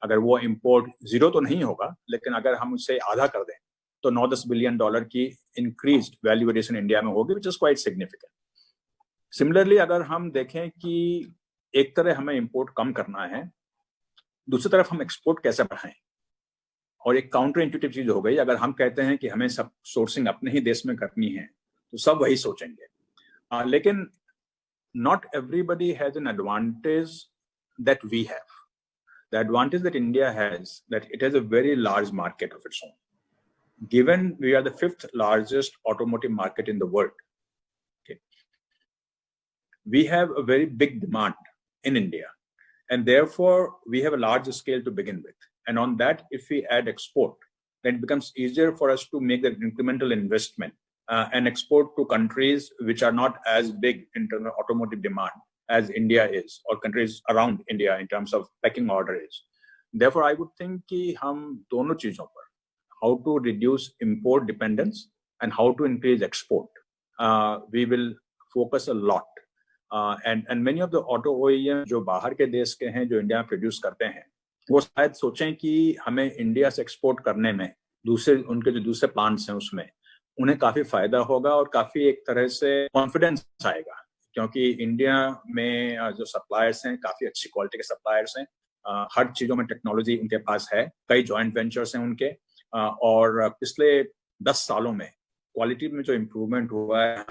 अगर वो इंपोर्ट जीरो तो नहीं होगा, लेकिन अगर हम उसे आधा कर दें तो 9-10 बिलियन डॉलर की इंक्रीज्ड वैल्यू एडिशन इंडिया में होगी, which is quite significant. Similarly अगर हम देखें कि एक तरह हमें इंपोर्ट कम करना है, दूसरी तरफ हम एक्सपोर्ट कैसे बढ़ाएं, और एक काउंटर इंट्यूटिव चीज हो गई. अगर हम कहते हैं कि हमें सब सोर्सिंग अपने ही देश में करनी है तो सब वही सोचेंगे, लेकिन not everybody has an advantage that we have. The advantage that India has, that it has a very large market of its own. Given we are the 5th largest automotive market in the world, okay, we have a very big demand in India, and therefore we have a large scale to begin with. And on that, if we add export, then it becomes easier for us to make that incremental investment and export to countries which are not as big in terms of automotive demand as India is, or countries around India in terms of pecking order is. Therefore, I would think कि हम दोनों चीजों पर, how to reduce import dependence and how to increase export, we will focus a lot. And many of the auto OEM जो बाहर के देश के हैं, जो इंडिया में प्रोड्यूस करते हैं, वो शायद सोचें कि हमें इंडिया से एक्सपोर्ट करने में उनके जो दूसरे प्लांट्स हैं उसमें उन्हें काफी फायदा होगा और काफी एक तरह से कॉन्फिडेंस आएगा क्योंकि इंडिया में जो सप्लायर्स हैं काफी अच्छी क्वालिटी के सप्लायर्स हैं, हर चीजों में टेक्नोलॉजी उनके पास है, कई जॉइंट वेंचर्स हैं उनके, और पिछले 10 सालों में क्वालिटी में जो इम्प्रूवमेंट हुआ है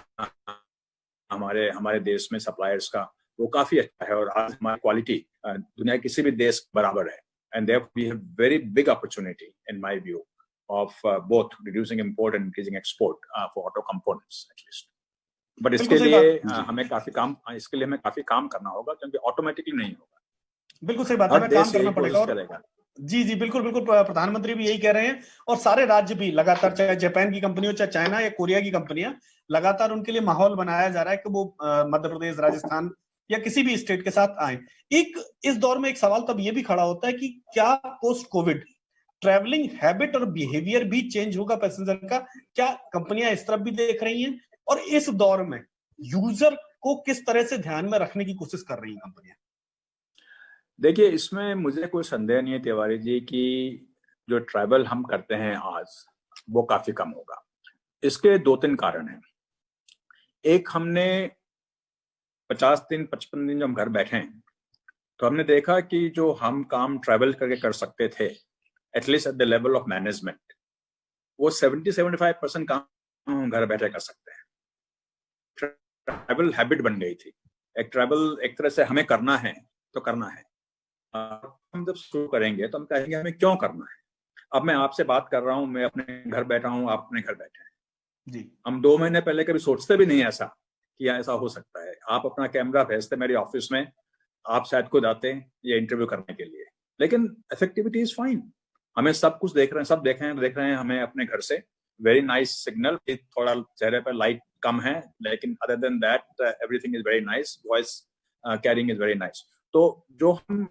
हमारे हमारे देश में सप्लायर्स का, वो काफी अच्छा है, और आज हमारी क्वालिटी दुनिया के किसी भी देश के बराबर है, and therefore we have very big opportunity in my view of both reducing import and increasing export for auto components at least. But इसके लिए हमें काफी काम करना होगा, क्योंकि ऑटोमेटिकली नहीं होगा। बिल्कुल सही बात है, हमें काम करना पड़ेगा। और जी जी बिल्कुल बिल्कुल, प्रधानमंत्री भी यही कह रहे हैं, और सारे राज्य भी लगातार, चाहे जापान की कंपनी हो, चाहे चाइना या कोरिया की कंपनियां, लगातार उनके लिए माहौल बनाया जा रहा है कि वो मध्य प्रदेश, राजस्थान या किसी भी स्टेट के साथ आए। इस दौर में एक सवाल तब ये भी खड़ा होता है कि क्या पोस्ट कोविड ट्रैवलिंग हैबिट और बिहेवियर भी चेंज होगा पैसेंजर का? क्या कंपनियां इस तरफ भी देख रही हैं, और इस दौर में यूजर को किस तरह से ध्यान में रखने की कोशिश कर रही हैं कंपनियां? देखिए, इसमें मुझे कोई संदेह नहीं है तिवारी जी कि जो ट्रैवल हम करते हैं आज वो काफी कम होगा। इसके 2-3 कारण हैं। एक, हमने 50 दिन 55 दिन जब हम घर बैठे हैं तो हमने देखा कि जो हम काम ट्रैवल करके कर सकते थे, at least at the level of management, वो 70-75% काम हम घर बैठे कर सकते हैं। ट्रैवल हैबिट बन गई थी, ट्रैवल एक तरह से हमें करना है तो करना है। हम जब शुरू करेंगे तो हम कहेंगे हमें क्यों करना है। अब मैं आपसे बात कर रहा हूँ, मैं अपने घर बैठा हूँ, आप अपने घर बैठे हैं जी। हम 2 महीने पहले कभी सोचते भी नहीं ऐसा कि ऐसा हो सकता है। आप अपना कैमरा भेजते मेरे ऑफिस में, आप शायद खुद आते ये इंटरव्यू करने के लिए, लेकिन इफेक्टिविटी इज फाइन। हमें सब कुछ देख रहे हैं, सब देख रहे हैं हमें अपने घर से। वेरी नाइस सिग्नल, थोड़ा चेहरे पर लाइट कम है, लेकिन other than that everything is very nice. Voice carrying is very nice. तो जो हम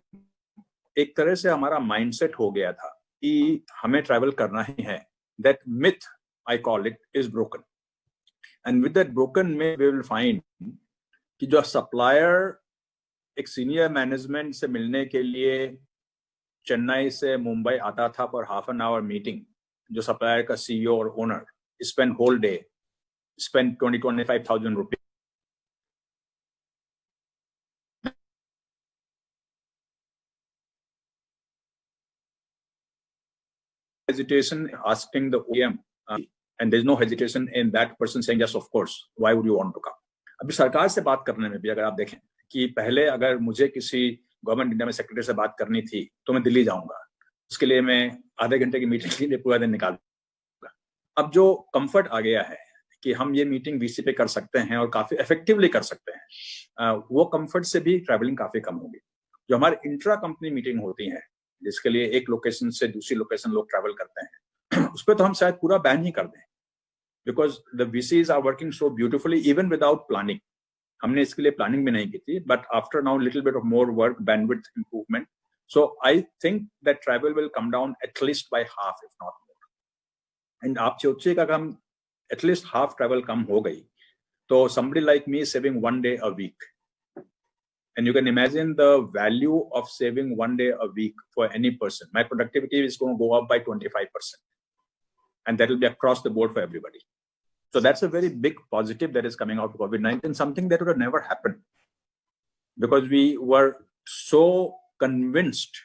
एक तरह से हमारा माइंडसेट हो गया था कि हमें ट्रैवल करना ही है, that myth I call it is broken, and with that broken में वी विल फाइंड कि जो सप्लायर एक सीनियर मैनेजमेंट से मिलने के लिए चेन्नई से मुंबई आता था for half an hour meeting, जो सप्लायर का सीईओ और owner spend whole day, spend 20-25,000 rupees hesitation asking the OEM and there's no hesitation in that person saying yes of course, why would you want to come. अभी सरकार से बात करने में भी अगर आप देखें कि पहले अगर मुझे किसी गवर्नमेंट इंडिया में सेक्रेटरी से बात करनी थी तो मैं दिल्ली जाऊंगा, उसके लिए मैं आधे घंटे की मीटिंग के लिए पूरा दिन निकालूंगा। अब जो कंफर्ट आ गया है कि हम ये मीटिंग वीसी पे कर सकते हैं और काफी इफेक्टिवली कर सकते हैं, वो कंफर्ट से भी ट्रैवलिंग काफी कम होगी। जो हमारे इंट्रा कंपनी मीटिंग होती है, जिसके लिए एक लोकेशन से दूसरी लोकेशन लोग ट्रैवल करते हैं, उस पर तो हम शायद पूरा बैन ही कर दें, because the VCs are working so beautifully even without planning. हमने इसके लिए प्लानिंग भी नहीं की थी, but after now little bit of more work, bandwidth improvement, so I think that travel will come down at least by half if not more. And आप सोचिएगा अगर हम एटलीस्ट हाफ ट्रैवल कम हो गई तो somebody like me saving 1 day a week, and you can imagine the value of saving 1 day a week for any person. My productivity is going to go up by 25%, and that will be across the board for everybody. So that's a very big positive that is coming out of COVID-19, something that would have never happened because we were so convinced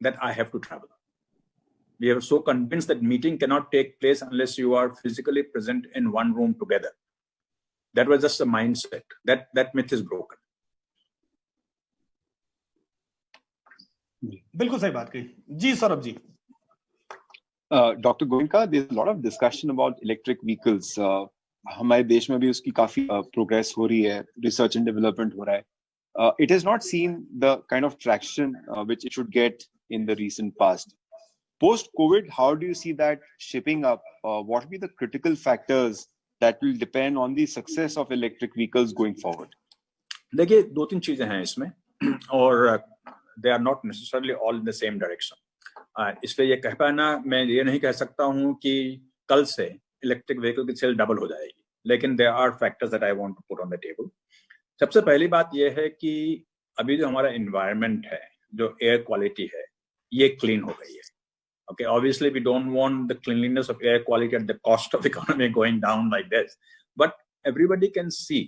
that I have to travel. We are so convinced that meeting cannot take place unless you are physically present in one room together. That was just a mindset. That myth is broken. बिल्कुल सही बात कही जी। Saurabh ji. Dr. Goenka, there's a lot of discussion about electric vehicles. हमारे देश में भी उसकी काफी प्रोग्रेस हो रही है, रिसर्च एंड डेवलपमेंट हो रहा है. It has not seen the kind of traction which it should get in the recent past. Post-COVID, how do you see that shaping up? What will be the critical factors that will depend on the success of electric vehicles going forward? देखिए, 2-3 चीजें हैं इसमें और they are not necessarily all in the same direction. इसलिए ये कह पाना, मैं ये नहीं कह सकता हूँ कि कल से इलेक्ट्रिक व्हीकल की सेल डबल हो जाएगी, लेकिन there are factors that I want to put on the table. सबसे पहली बात ये है कि अभी जो हमारा environment है, जो एयर क्वालिटी है, ये क्लीन हो गई है. Okay, obviously we don't want the cleanliness of air quality at the cost of economy going down like this, but everybody can see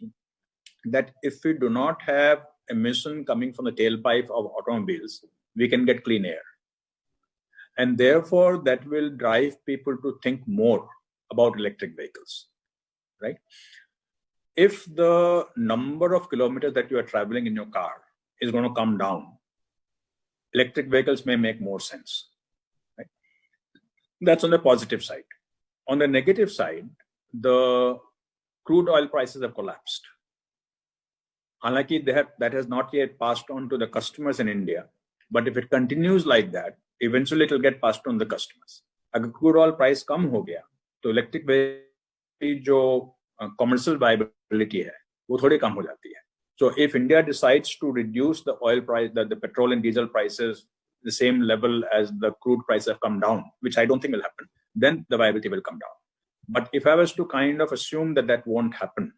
that if we do not have emission coming from the tailpipe of automobiles, we can get clean air. And therefore, that will drive people to think more about electric vehicles, right? If the number of kilometers that you are traveling in your car is going to come down, electric vehicles may make more sense, right? That's on the positive side. On the negative side, the crude oil prices have collapsed. Halaki, that has not yet passed on to the customers in India. But if it continues like that, eventually it will get passed on to the customers. Agar crude oil price kam ho gaya, to electric vehicle jo commercial viability hai, wo thodi kam ho jati hai. So if India decides to reduce the oil price, the petrol and diesel prices, the same level as the crude prices have come down, which I don't think will happen, then the viability will come down. But if I was to kind of assume that that won't happen,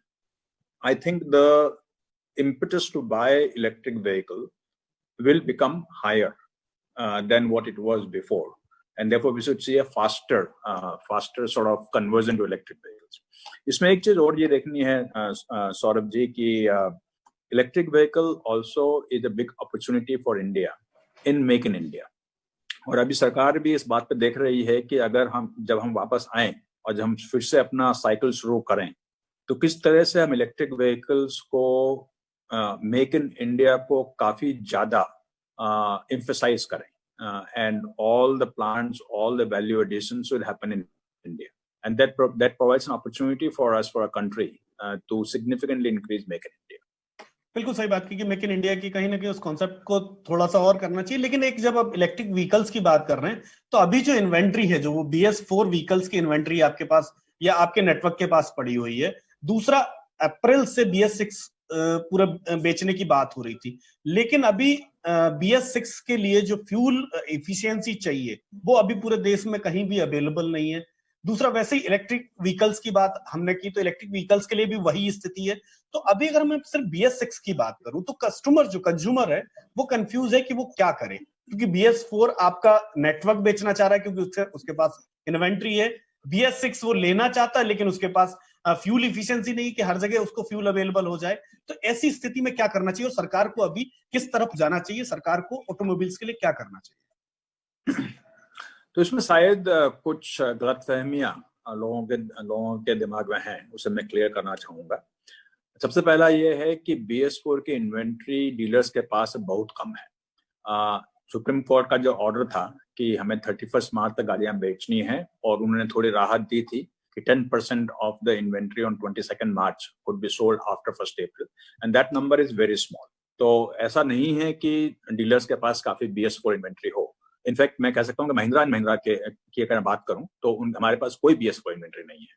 I think the impetus to buy electric vehicle will become higher than what it was before. And therefore, we should see a faster sort of conversion to electric vehicles. इसमें एक चीज और ये देखनी है सौरभ जी कि electric vehicle also is a big opportunity for India in Make in India. और अभी सरकार भी इस बात पे देख रही है कि अगर जब हम वापस आए और जब हम फिर से अपना साइकिल शुरू करें तो किस तरह से हम इलेक्ट्रिक व्हीकल्स को मेक इन इंडिया को काफी ज्यादा emphasize करें and all the plants, all the value additions will happen in India, and that provides an opportunity for us, for our country, to significantly increase Make in India. बिल्कुल सही बात की कि make in India की कहीं ना कहीं उस कॉन्सेप्ट को थोड़ा सा और करना चाहिए। लेकिन एक जब आप इलेक्ट्रिक व्हीकल्स की बात कर रहे हैं तो अभी जो इन्वेंट्री है, जो वो BS4 व्हीकल्स की इन्वेंट्री आपके पास या आपके नेटवर्क के पास पड़ी हुई है, दूसरा अप्रैल से BS6 पूरा बेचने की बात हो रही थी, लेकिन अभी BS6 के लिए जो फ्यूल एफिशिएंसी चाहिए वो अभी पूरे देश में कहीं भी अवेलेबल नहीं है। दूसरा, वैसे ही इलेक्ट्रिक व्हीकल्स की बात हमने की तो इलेक्ट्रिक व्हीकल्स के लिए भी वही स्थिति है। तो अभी अगर मैं सिर्फ BS6 की बात करूं तो कंज्यूमर है वो कंफ्यूज है कि वो क्या करे, क्योंकि BS4 आपका नेटवर्क बेचना चाह रहा है क्योंकि उसके पास इन्वेंट्री है, BS6 वो लेना चाहता है लेकिन उसके पास फ्यूल इफिशिएंसी नहीं कि हर जगह उसको फ्यूल अवेलेबल हो जाए। तो ऐसी स्थिति में क्या करना चाहिए और सरकार को अभी किस तरफ जाना चाहिए, सरकार को ऑटोमोबाइल्स के लिए क्या करना चाहिए? तो इसमें शायद कुछ गलतफहमियां लोगों के दिमाग में हैं, उसे मैं क्लियर करना चाहूंगा। सबसे पहला ये है कि BS4 की इन्वेंट्री डीलर्स के पास बहुत कम है। सुप्रीम कोर्ट का जो ऑर्डर था कि हमें 31 मार्च तक गाड़ियां बेचनी है और उन्होंने थोड़ी राहत दी थी कि 10% of the inventory on 22nd March could be sold after 1st April, and that number is very small. तो ऐसा नहीं है कि डीलर्स के पास काफी BS4 इन्वेंट्री हो। इनफैक्ट मैं कह सकता हूँ कि महिंद्रा एंड महिंद्रा की अगर बात करूं तो हमारे पास कोई BS4 इन्वेंट्री नहीं है,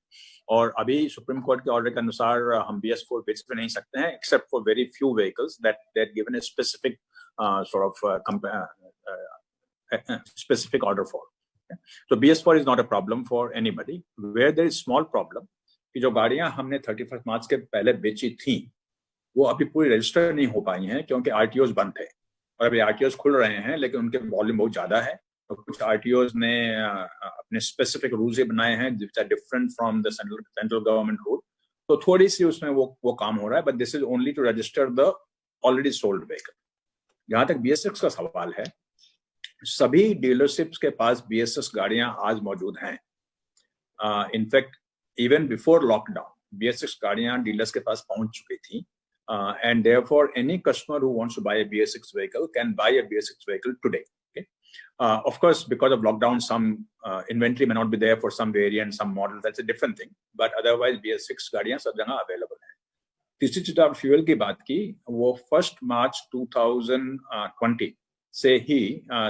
और अभी सुप्रीम कोर्ट के ऑर्डर के अनुसार हम BS4 बेच पे नहीं सकते हैं except for very few vehicles that given a specific sort of specific order for. So BS4 is not a problem for anybody. Where there is small problem कि जो गाड़ियां हमने 31 मार्च के पहले बेची थी वो अभी पूरी रजिस्टर नहीं हो पाई हैं क्योंकि RTOs बंद थे, और अभी RTOs खुल रहे हैं लेकिन उनके वॉल्यूम बहुत ज्यादा है। तो कुछ RTOs ने अपने स्पेसिफिक रूल्स ही बनाए हैं which are different from the central government rule, तो थोड़ी सी उसमें वो काम हो रहा है, but this is only to register the already sold vehicle. जहां तक BS6 का सवाल है, सभी डीलरशिप्स के पास BS6 गाड़ियां आज मौजूद हैं। In fact even before lockdown BS6 गाड़ियां डीलर्स के पास पहुंच चुकी थी, and therefore any customer who wants to buy a BS6 vehicle can buy a BS6 vehicle today. Okay? Of course, because of lockdown, some inventory may not be there for some variants, some models. That's a different thing. But otherwise, BS6 गाड़ियां सब जगह available है। तीसरी चीज आप fuel की बात की, वो 1 मार्च 2020 से ही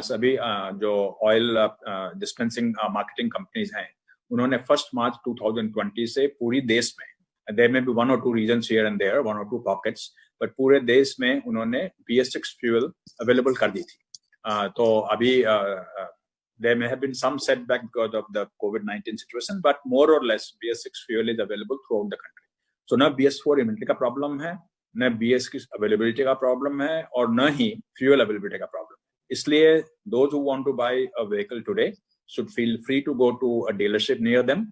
सभी जो ऑयल डिस्पेंसिंग मार्केटिंग कंपनीज हैं उन्होंने 1 मार्च 2020 से पूरी देश में, there may be 1 or 2 regions here and there, 1 or 2 pockets, but पूरे देश में उन्होंने BS6 फ्यूल अवेलेबल कर दी थी। तो अभी there may have been some setback because of the COVID-19 situation, but more or less BS6 fuel is available throughout the country. So न BS4 inventory का प्रॉब्लम है, न BS की अवेलेबिलिटी का प्रॉब्लम है, और न ही फ्यूल अवेलेबिलिटी का प्रॉब्लम। इसलिए those who want to buy a vehicle today should feel free to go to a dealership near them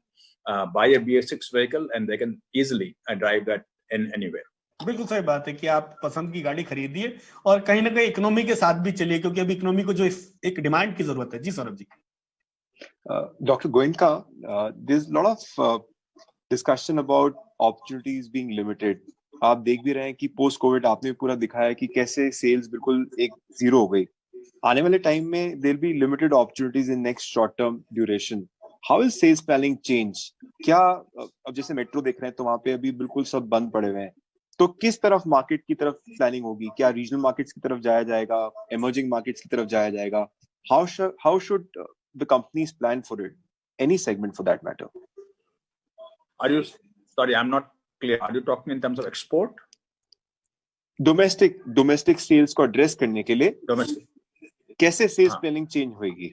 buy a BS6 vehicle and they can easily drive that in anywhere. बिल्कुल सही बात है कि आप पसंद की गाड़ी खरीदिए और कहीं ना कहीं इकोनॉमी के साथ भी चलिए, क्योंकि अभी इकोनॉमी को जो एक डिमांड की जरूरत है। जी Saurabh ji. Dr. Goenka, there's a lot of discussion about opportunities being limited. आप देख भी रहे हैं कि पोस्ट कोविड आपने पूरा दिखाया कि कैसे सेल्स बिल्कुल एक जीरो हो गई। आने वाले टाइम में there be limited opportunities in next short term duration. How is sales planning change? क्या अब जैसे मेट्रो देख रहे हैं तो वहां पे अभी बिल्कुल सब बंद पड़े हुए हैं, तो किस तरफ मार्केट की तरफ प्लानिंग होगी? क्या रीजनल मार्केट्स की तरफ जाया जाएगा, इमर्जिंग मार्केट्स की तरफ जाया जाएगा? How should the companies plan for it, any segment for that matter? Sorry, I'm not clear. Are you talking in terms of export? Domestic sales को एड्रेस करने के लिए Domestic. कैसे सेल्स प्लानिंग चेंज होगी?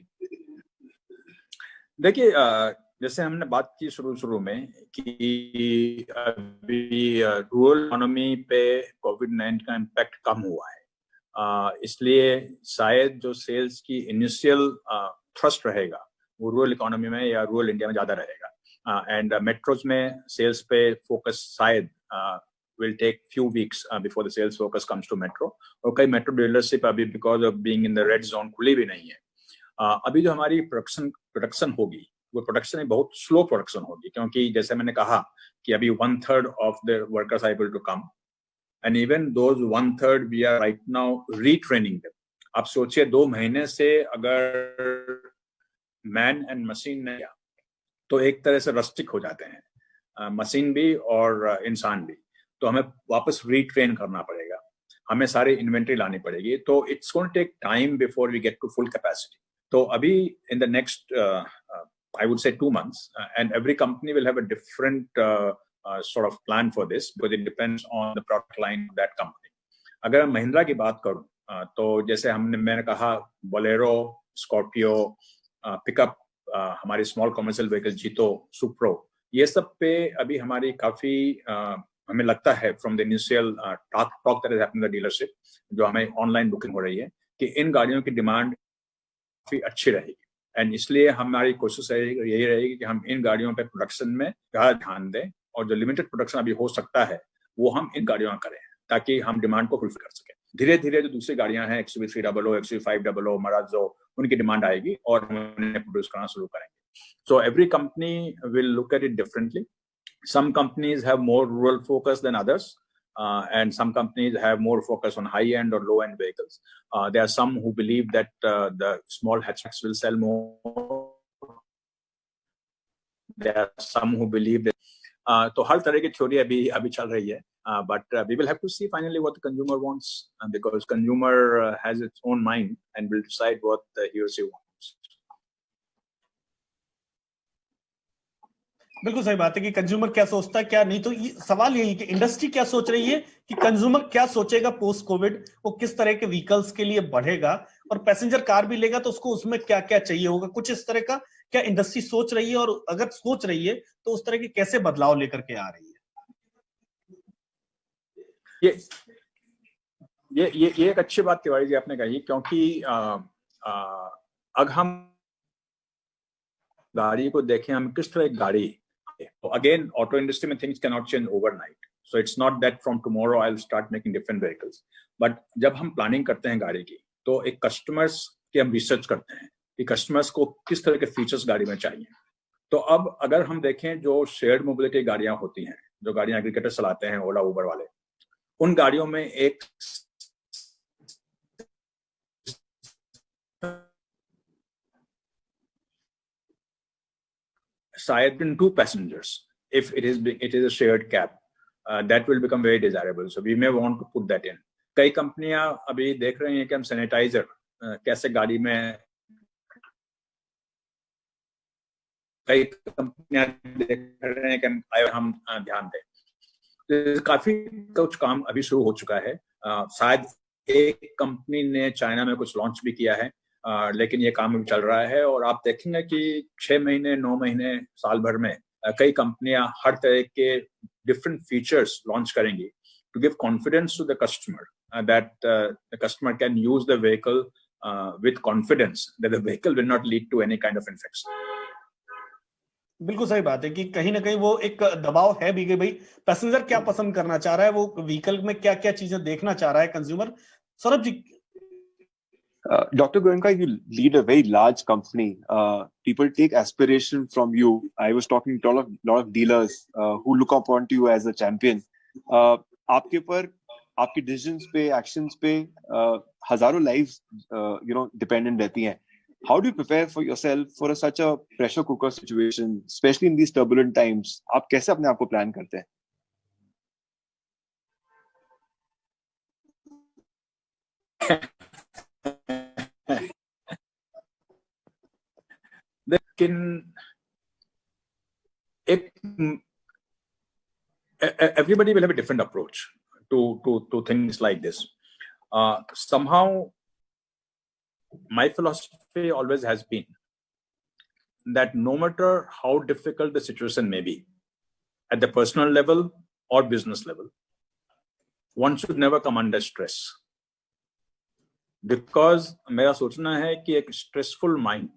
देखिए, जैसे हमने बात की शुरू में कि अभी रूरल इकोनॉमी पे कोविड-19 का इम्पैक्ट कम हुआ है, इसलिए शायद जो सेल्स की इनिशियल थ्रस्ट रहेगा वो रूरल इकोनॉमी में या रूरल इंडिया में ज्यादा रहेगा। एंड मेट्रोज में सेल्स पे फोकस शायद will take few weeks before the sales focus comes to metro, और कई मेट्रो डीलरशिप अभी because of being in the red zone खुली भी नहीं है। अभी जो हमारी प्रोडक्शन होगी वो प्रोडक्शन बहुत स्लो प्रोडक्शन होगी, क्योंकि जैसे मैंने कहा कि अभी 1/3 of the workers are able to come, and even those 1/3 we are right now retraining them। आप सोचिए 2 महीने से अगर मैन एंड मशीन नहीं आया तो एक तरह से रस्टिक हो जाते हैं, मशीन भी और इंसान भी। तो हमें वापस रीट्रेन करना पड़ेगा, हमें सारी इन्वेंट्री लानी पड़ेगी, तो it's going to take time before we get to full capacity. तो अभी in the next I would say 2 months, and every company will have a different sort of plan for this because it depends on the product line of that company। अगर मैं महिंद्रा की बात करूं तो जैसे मैंने कहा बोलेरो, स्कॉर्पियो, पिकअप, हमारी स्मॉल कमर्शियल व्हीकल जीतो, सुप्रो, ये सब पे अभी हमारी काफी हमें लगता है from the initial talk that is happening the dealership, जो हमें ऑनलाइन बुकिंग हो रही है, कि इन गाड़ियों की डिमांड काफी अच्छी रहेगी। एंड इसलिए हमारी कोशिश यही रहेगी कि हम इन गाड़ियों पे प्रोडक्शन में ज़्यादा ध्यान दें, और जो लिमिटेड प्रोडक्शन अभी हो सकता है वो हम इन गाड़ियों में करें ताकि हम डिमांड को फुलफिल कर सकें। धीरे धीरे जो दूसरी गाड़ियां हैं XUV300, XUV500, मराज़ो, उनकी डिमांड आएगी और हम उन्हें प्रोड्यूस करना शुरू करेंगे। So every company will look at it differently. Some companies have more rural focus than others, and some companies have more focus on high-end or low-end vehicles. There are some who believe that the small hatchbacks will sell more. There are some who believe that तो हर तरह की theory अभी चल रही है, but we will have to see finally what the consumer wants, because consumer has its own mind and will decide what he or she wants. बिल्कुल सही बात है कि कंज्यूमर क्या सोचता है क्या नहीं। तो ये सवाल यही कि इंडस्ट्री क्या सोच रही है कि कंज्यूमर क्या सोचेगा पोस्ट कोविड, वो किस तरह के व्हीकल्स के लिए बढ़ेगा, और पैसेंजर कार भी लेगा तो उसको उसमें क्या क्या चाहिए होगा, कुछ इस तरह का क्या इंडस्ट्री सोच रही है, और अगर सोच रही है तो उस तरह के कैसे बदलाव लेकर के आ रही है? ये एक अच्छी बात तिवारी जी आपने कही, क्योंकि अगर हम गाड़ी को देखें, हम किस तरह की गाड़ी, again auto industry में things cannot change overnight, so it's not that from tomorrow I'll start making different vehicles, but जब हम प्लानिंग करते हैं गाड़ी की तो एक कस्टमर्स की हम रिसर्च करते हैं कि कस्टमर्स को किस तरह के फीचर्स गाड़ी में चाहिए। तो अब अगर हम देखें जो शेयर्ड मोबिलिटी गाड़ियां होती हैं, जो गाड़ियां एग्रीगेटर चलाते हैं, ओला उबर वाले, उन गाड़ियों में एक शायद in 2 passengers, if it is a shared cab, that will become very desirable, so we may want to put that in। कई कंपनियां अभी देख रही हैं कि हम सैनिटाइजर कैसे गाड़ी में, कई कंपनियां देख रहे हैं कि हम ध्यान दें। काफी कुछ काम अभी शुरू हो चुका है, शायद एक कंपनी ने चाइना में कुछ लॉन्च भी किया है, लेकिन ये काम चल रहा है, और आप देखेंगे कि 6 महीने 9 महीने साल भर में कई कंपनियां हर तरह के डिफरेंट फीचर्स लॉन्च करेंगी to give confidence to the customer that the customer can use the vehicle with confidence that the vehicle will not lead to any kind of infection. बिल्कुल सही बात है कि कहीं ना कहीं वो एक दबाव है भी कि भाई पैसेंजर क्या पसंद करना चाह रहा है, वो व्हीकल में क्या क्या चीजें देखना चाह रहा है consumer. Saurabh ji. Dr. Goenka, you lead a very large company. People take aspiration from you. I was talking to a lot of dealers who look upon to you as a champion. आपके पर, आपकी decisions पे, actions पे हजारों lives dependent रहती हैं. How do you prepare for yourself for such a pressure cooker situation, especially in these turbulent times? आप कैसे अपने आप को plan करते हैं? लेकिन everybody will have a different approach to things like this. Somehow my philosophy always has been that no matter how difficult the situation may be, at the personal level or business level, one should never come under stress. Because मेरा सोचना है कि एक stressful mind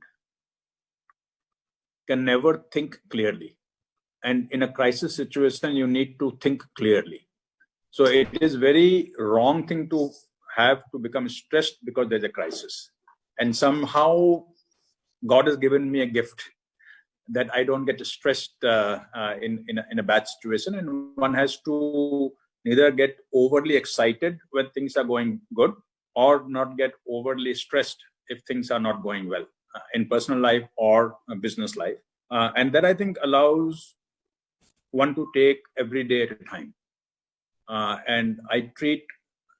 can never think clearly. And in a crisis situation, you need to think clearly. So it is very wrong thing to have to become stressed because there's a crisis. And somehow God has given me a gift that I don't get stressed in a bad situation. And one has to neither get overly excited when things are going good or not get overly stressed if things are not going well in personal life or business life. And that I think allows one to take every day at a time. And I treat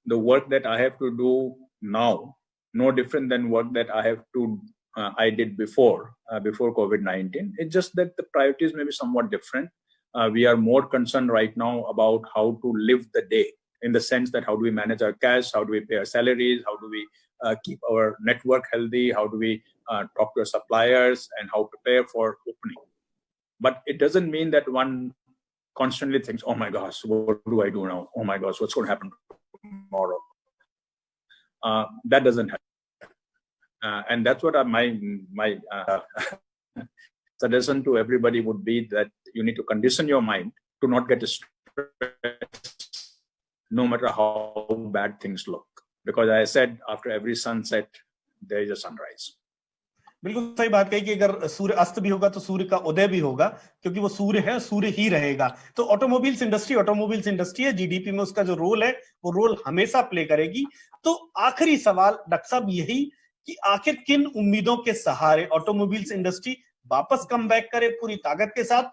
the work that I have to do now no different than work that I did before COVID-19. It's just that the priorities may be somewhat different. We are more concerned right now about how to live the day, in the sense that how do we manage our cash, how do we pay our salaries, how do we keep our network healthy, how do we talk to our suppliers, and how prepare for opening. But it doesn't mean that one constantly thinks, oh my gosh, what do I do now? Oh my gosh, what's going to happen tomorrow? That doesn't happen. And that's what my suggestion to everybody would be, that you need to condition your mind to not get stressed no matter how bad things look. Because I said, after every sunset, there is a sunrise. बिल्कुल सही बात कही कि अगर सूर्य अस्त भी होगा तो सूर्य का उदय भी होगा, क्योंकि वो सूर्य है, सूर्य ही रहेगा। तो ऑटोमोबाइल्स इंडस्ट्री है, जीडीपी में उसका जो रोल है वो रोल हमेशा प्ले करेगी। तो आखिरी सवाल डॉक्टर साहब यही कि आखिर किन उम्मीदों के सहारे ऑटोमोबाइल्स इंडस्ट्री वापस कम बैक करे पूरी ताकत के साथ?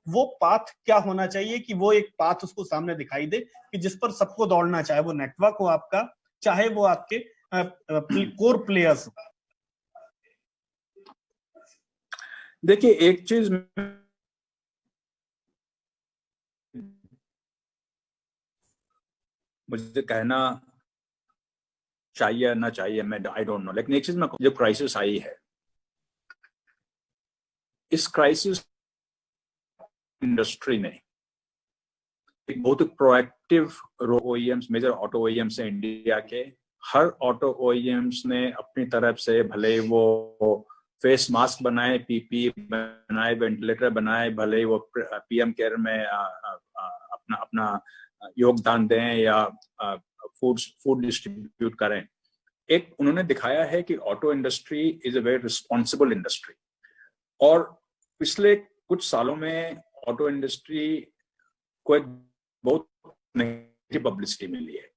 वो पाथ क्या होना चाहिए कि वो एक पाथ उसको सामने दिखाई दे कि जिस पर सबको दौड़ना, चाहे वो नेटवर्क हो आपका, चाहे वो आपके कोर प्लेयर्स हो। देखिए, एक चीज मुझे कहना चाहिए ना चाहिए, मैं आई डोंट नो, लेकिन एक चीज में, जो क्राइसिस आई है, इस क्राइसिस इंडस्ट्री ने एक बहुत proactive OEMs, major auto OEMs है इंडिया के, हर ऑटो ओईएम्स ने अपनी तरफ से, भले वो फेस मास्क बनाए, पीपी बनाए, वेंटिलेटर बनाए, भले वो पीएम केयर में अपना योगदान दें या फूड डिस्ट्रीब्यूट करें। एक उन्होंने दिखाया है कि auto industry is a very responsible industry. और पिछले कुछ सालों में ऑटो इंडस्ट्री को एक बहुत नेगेटिव पब्लिसिटी मिली है,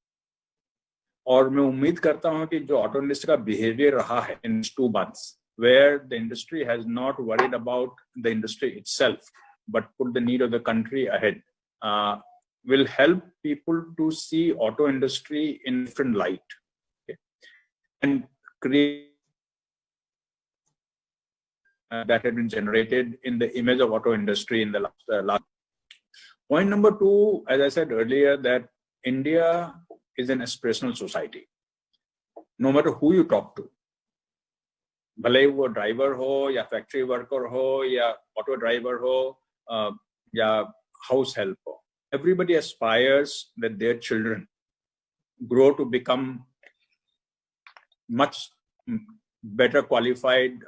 और मैं उम्मीद करता हूं कि जो ऑटो इंडस्ट्री का बिहेवियर रहा है इन 2 months, where the industry has not worried about the industry itself, but put the need of the country ahead, will help people to see auto industry in different light, okay? And create that had been generated in the image of auto industry in the last. Point number 2, as I said earlier, that India is an aspirational society. No matter who you talk to, भले वो driver हो या factory worker हो या auto driver हो या house help हो, everybody aspires that their children grow to become much better qualified,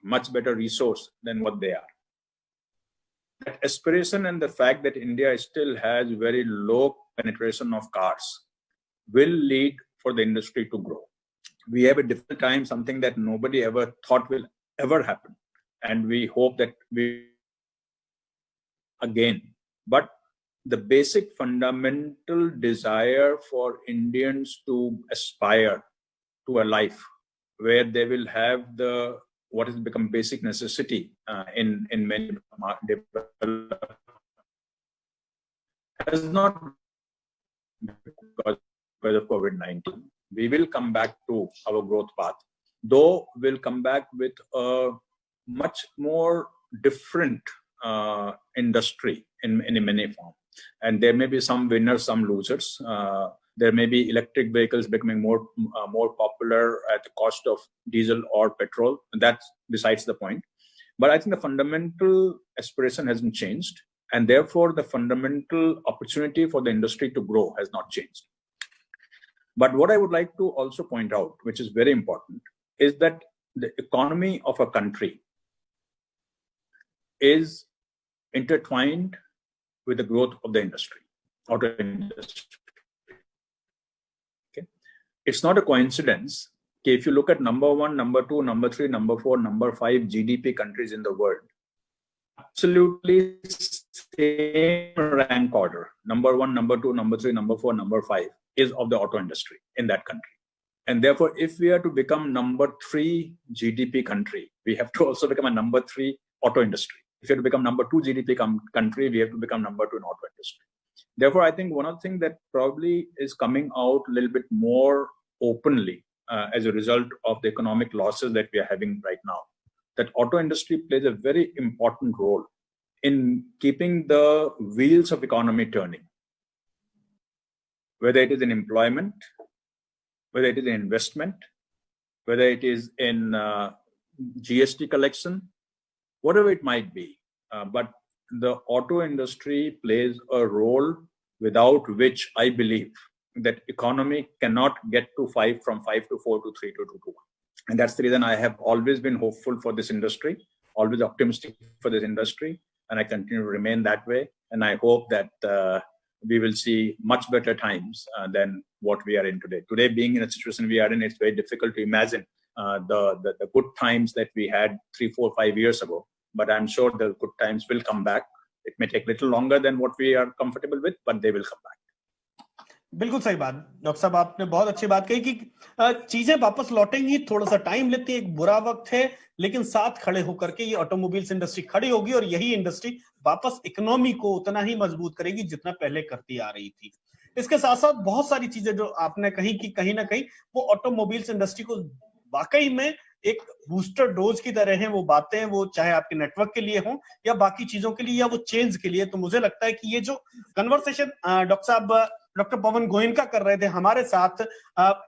much better resource than what they are. that aspiration and the fact that India still has very low penetration of cars will lead for the industry to grow. We have a difficult time, something that nobody ever thought will ever happen. And we hope that we again, but the basic fundamental desire for Indians to aspire to a life where they will have the what has become basic necessity in many developed has not because of COVID-19. We will come back to our growth path, though we'll come back with a much more different industry in many forms. And there may be some winners, some losers. There may be electric vehicles becoming more popular at the cost of diesel or petrol. And that's besides the point. But I think the fundamental aspiration hasn't changed. And therefore, the fundamental opportunity for the industry to grow has not changed. But what I would like to also point out, which is very important, is that the economy of a country is intertwined with the growth of the industry, auto industry. Okay, it's not a coincidence. Okay, if you look at number 1, number 2, number 3, number 4, number 5 GDP countries in the world, absolutely same rank order. Number 1, number 2, number 3, number 4, number 5 is of the auto industry in that country. And therefore, if we are to become number 3 GDP country, we have to also become a number 3 auto industry. If we have to become number 2 GDP country, we have to become number 2 in auto industry. Therefore, I think one of the things that probably is coming out a little bit more openly as a result of the economic losses that we are having right now, that auto industry plays a very important role in keeping the wheels of economy turning. Whether it is in employment, whether it is in investment, whether it is in GST collection, whatever it might be. But the auto industry plays a role without which I believe that economy cannot get to 5 from 5 to 4 to 3 to 2 to 1. And that's the reason I have always been hopeful for this industry, always optimistic for this industry, and I continue to remain that way. And I hope that we will see much better times than what we are in today. Today, being in a situation we are in, it's very difficult to imagine the good times that we had 3, 4, 5 years ago. But I'm sure the good times will come back. It may take a little longer than what we are comfortable with, but they will come back. बिल्कुल सही बात doctor साहब, आपने बहुत अच्छी बात कही कि चीजें वापस लौटेंगी, थोड़ा सा टाइम लेती है, एक बुरा वक्त है, लेकिन साथ खड़े होकर के ये ऑटोमोबाइल्स इंडस्ट्री खड़ी होगी और यही इंडस्ट्री वापस इकोनॉमी को उतना ही मजबूत करेगी जितना पहले करती आ रही थी। इसके साथ साथ बहुत सारी चीजें जो आपने कही कि कहीं ना कहीं वो ऑटोमोबाइल्स इंडस्ट्री को वाकई में एक बूस्टर डोज की तरह है वो बातें, वो चाहे आपके नेटवर्क के लिए हो या बाकी चीजों के लिए या वो चेंज के लिए। तो मुझे लगता है कि ये जो कन्वर्सेशन डॉक्टर साहब डॉक्टर पवन गोयनका कर रहे थे हमारे साथ,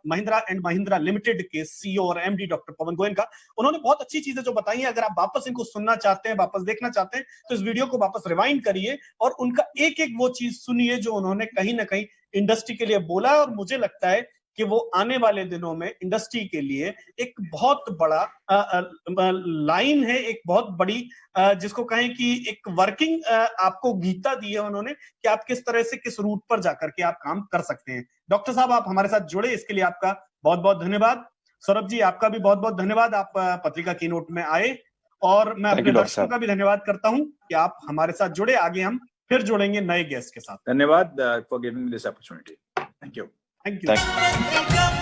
महिंद्रा एंड महिंद्रा लिमिटेड के सीईओ और एमडी डॉक्टर पवन गोयनका, उन्होंने बहुत अच्छी चीजें जो बताई हैं। अगर आप वापस इनको सुनना चाहते हैं, वापस देखना चाहते हैं, तो इस वीडियो को वापस रिवाइंड करिए और उनका एक एक वो चीज सुनिए जो उन्होंने कहीं ना कहीं इंडस्ट्री के लिए बोला। और मुझे लगता है कि वो आने वाले दिनों में इंडस्ट्री के लिए एक बहुत बड़ा लाइन है, एक बहुत बड़ी जिसको कहें कि एक वर्किंग आपको गीता दी है उन्होंने कि आप किस तरह से किस रूट पर जाकर के आप काम कर सकते हैं। डॉक्टर साहब, आप हमारे साथ जुड़े, इसके लिए आपका बहुत बहुत धन्यवाद। सौरभ जी, आपका भी बहुत बहुत धन्यवाद, आप पत्रिका की नोट में आए। और मैं अपने दर्शकों का भी धन्यवाद करता हूं कि आप हमारे साथ जुड़े। आगे हम फिर जुड़ेंगे नए गेस्ट के साथ। धन्यवाद for giving me this opportunity. Thank you. Thank you.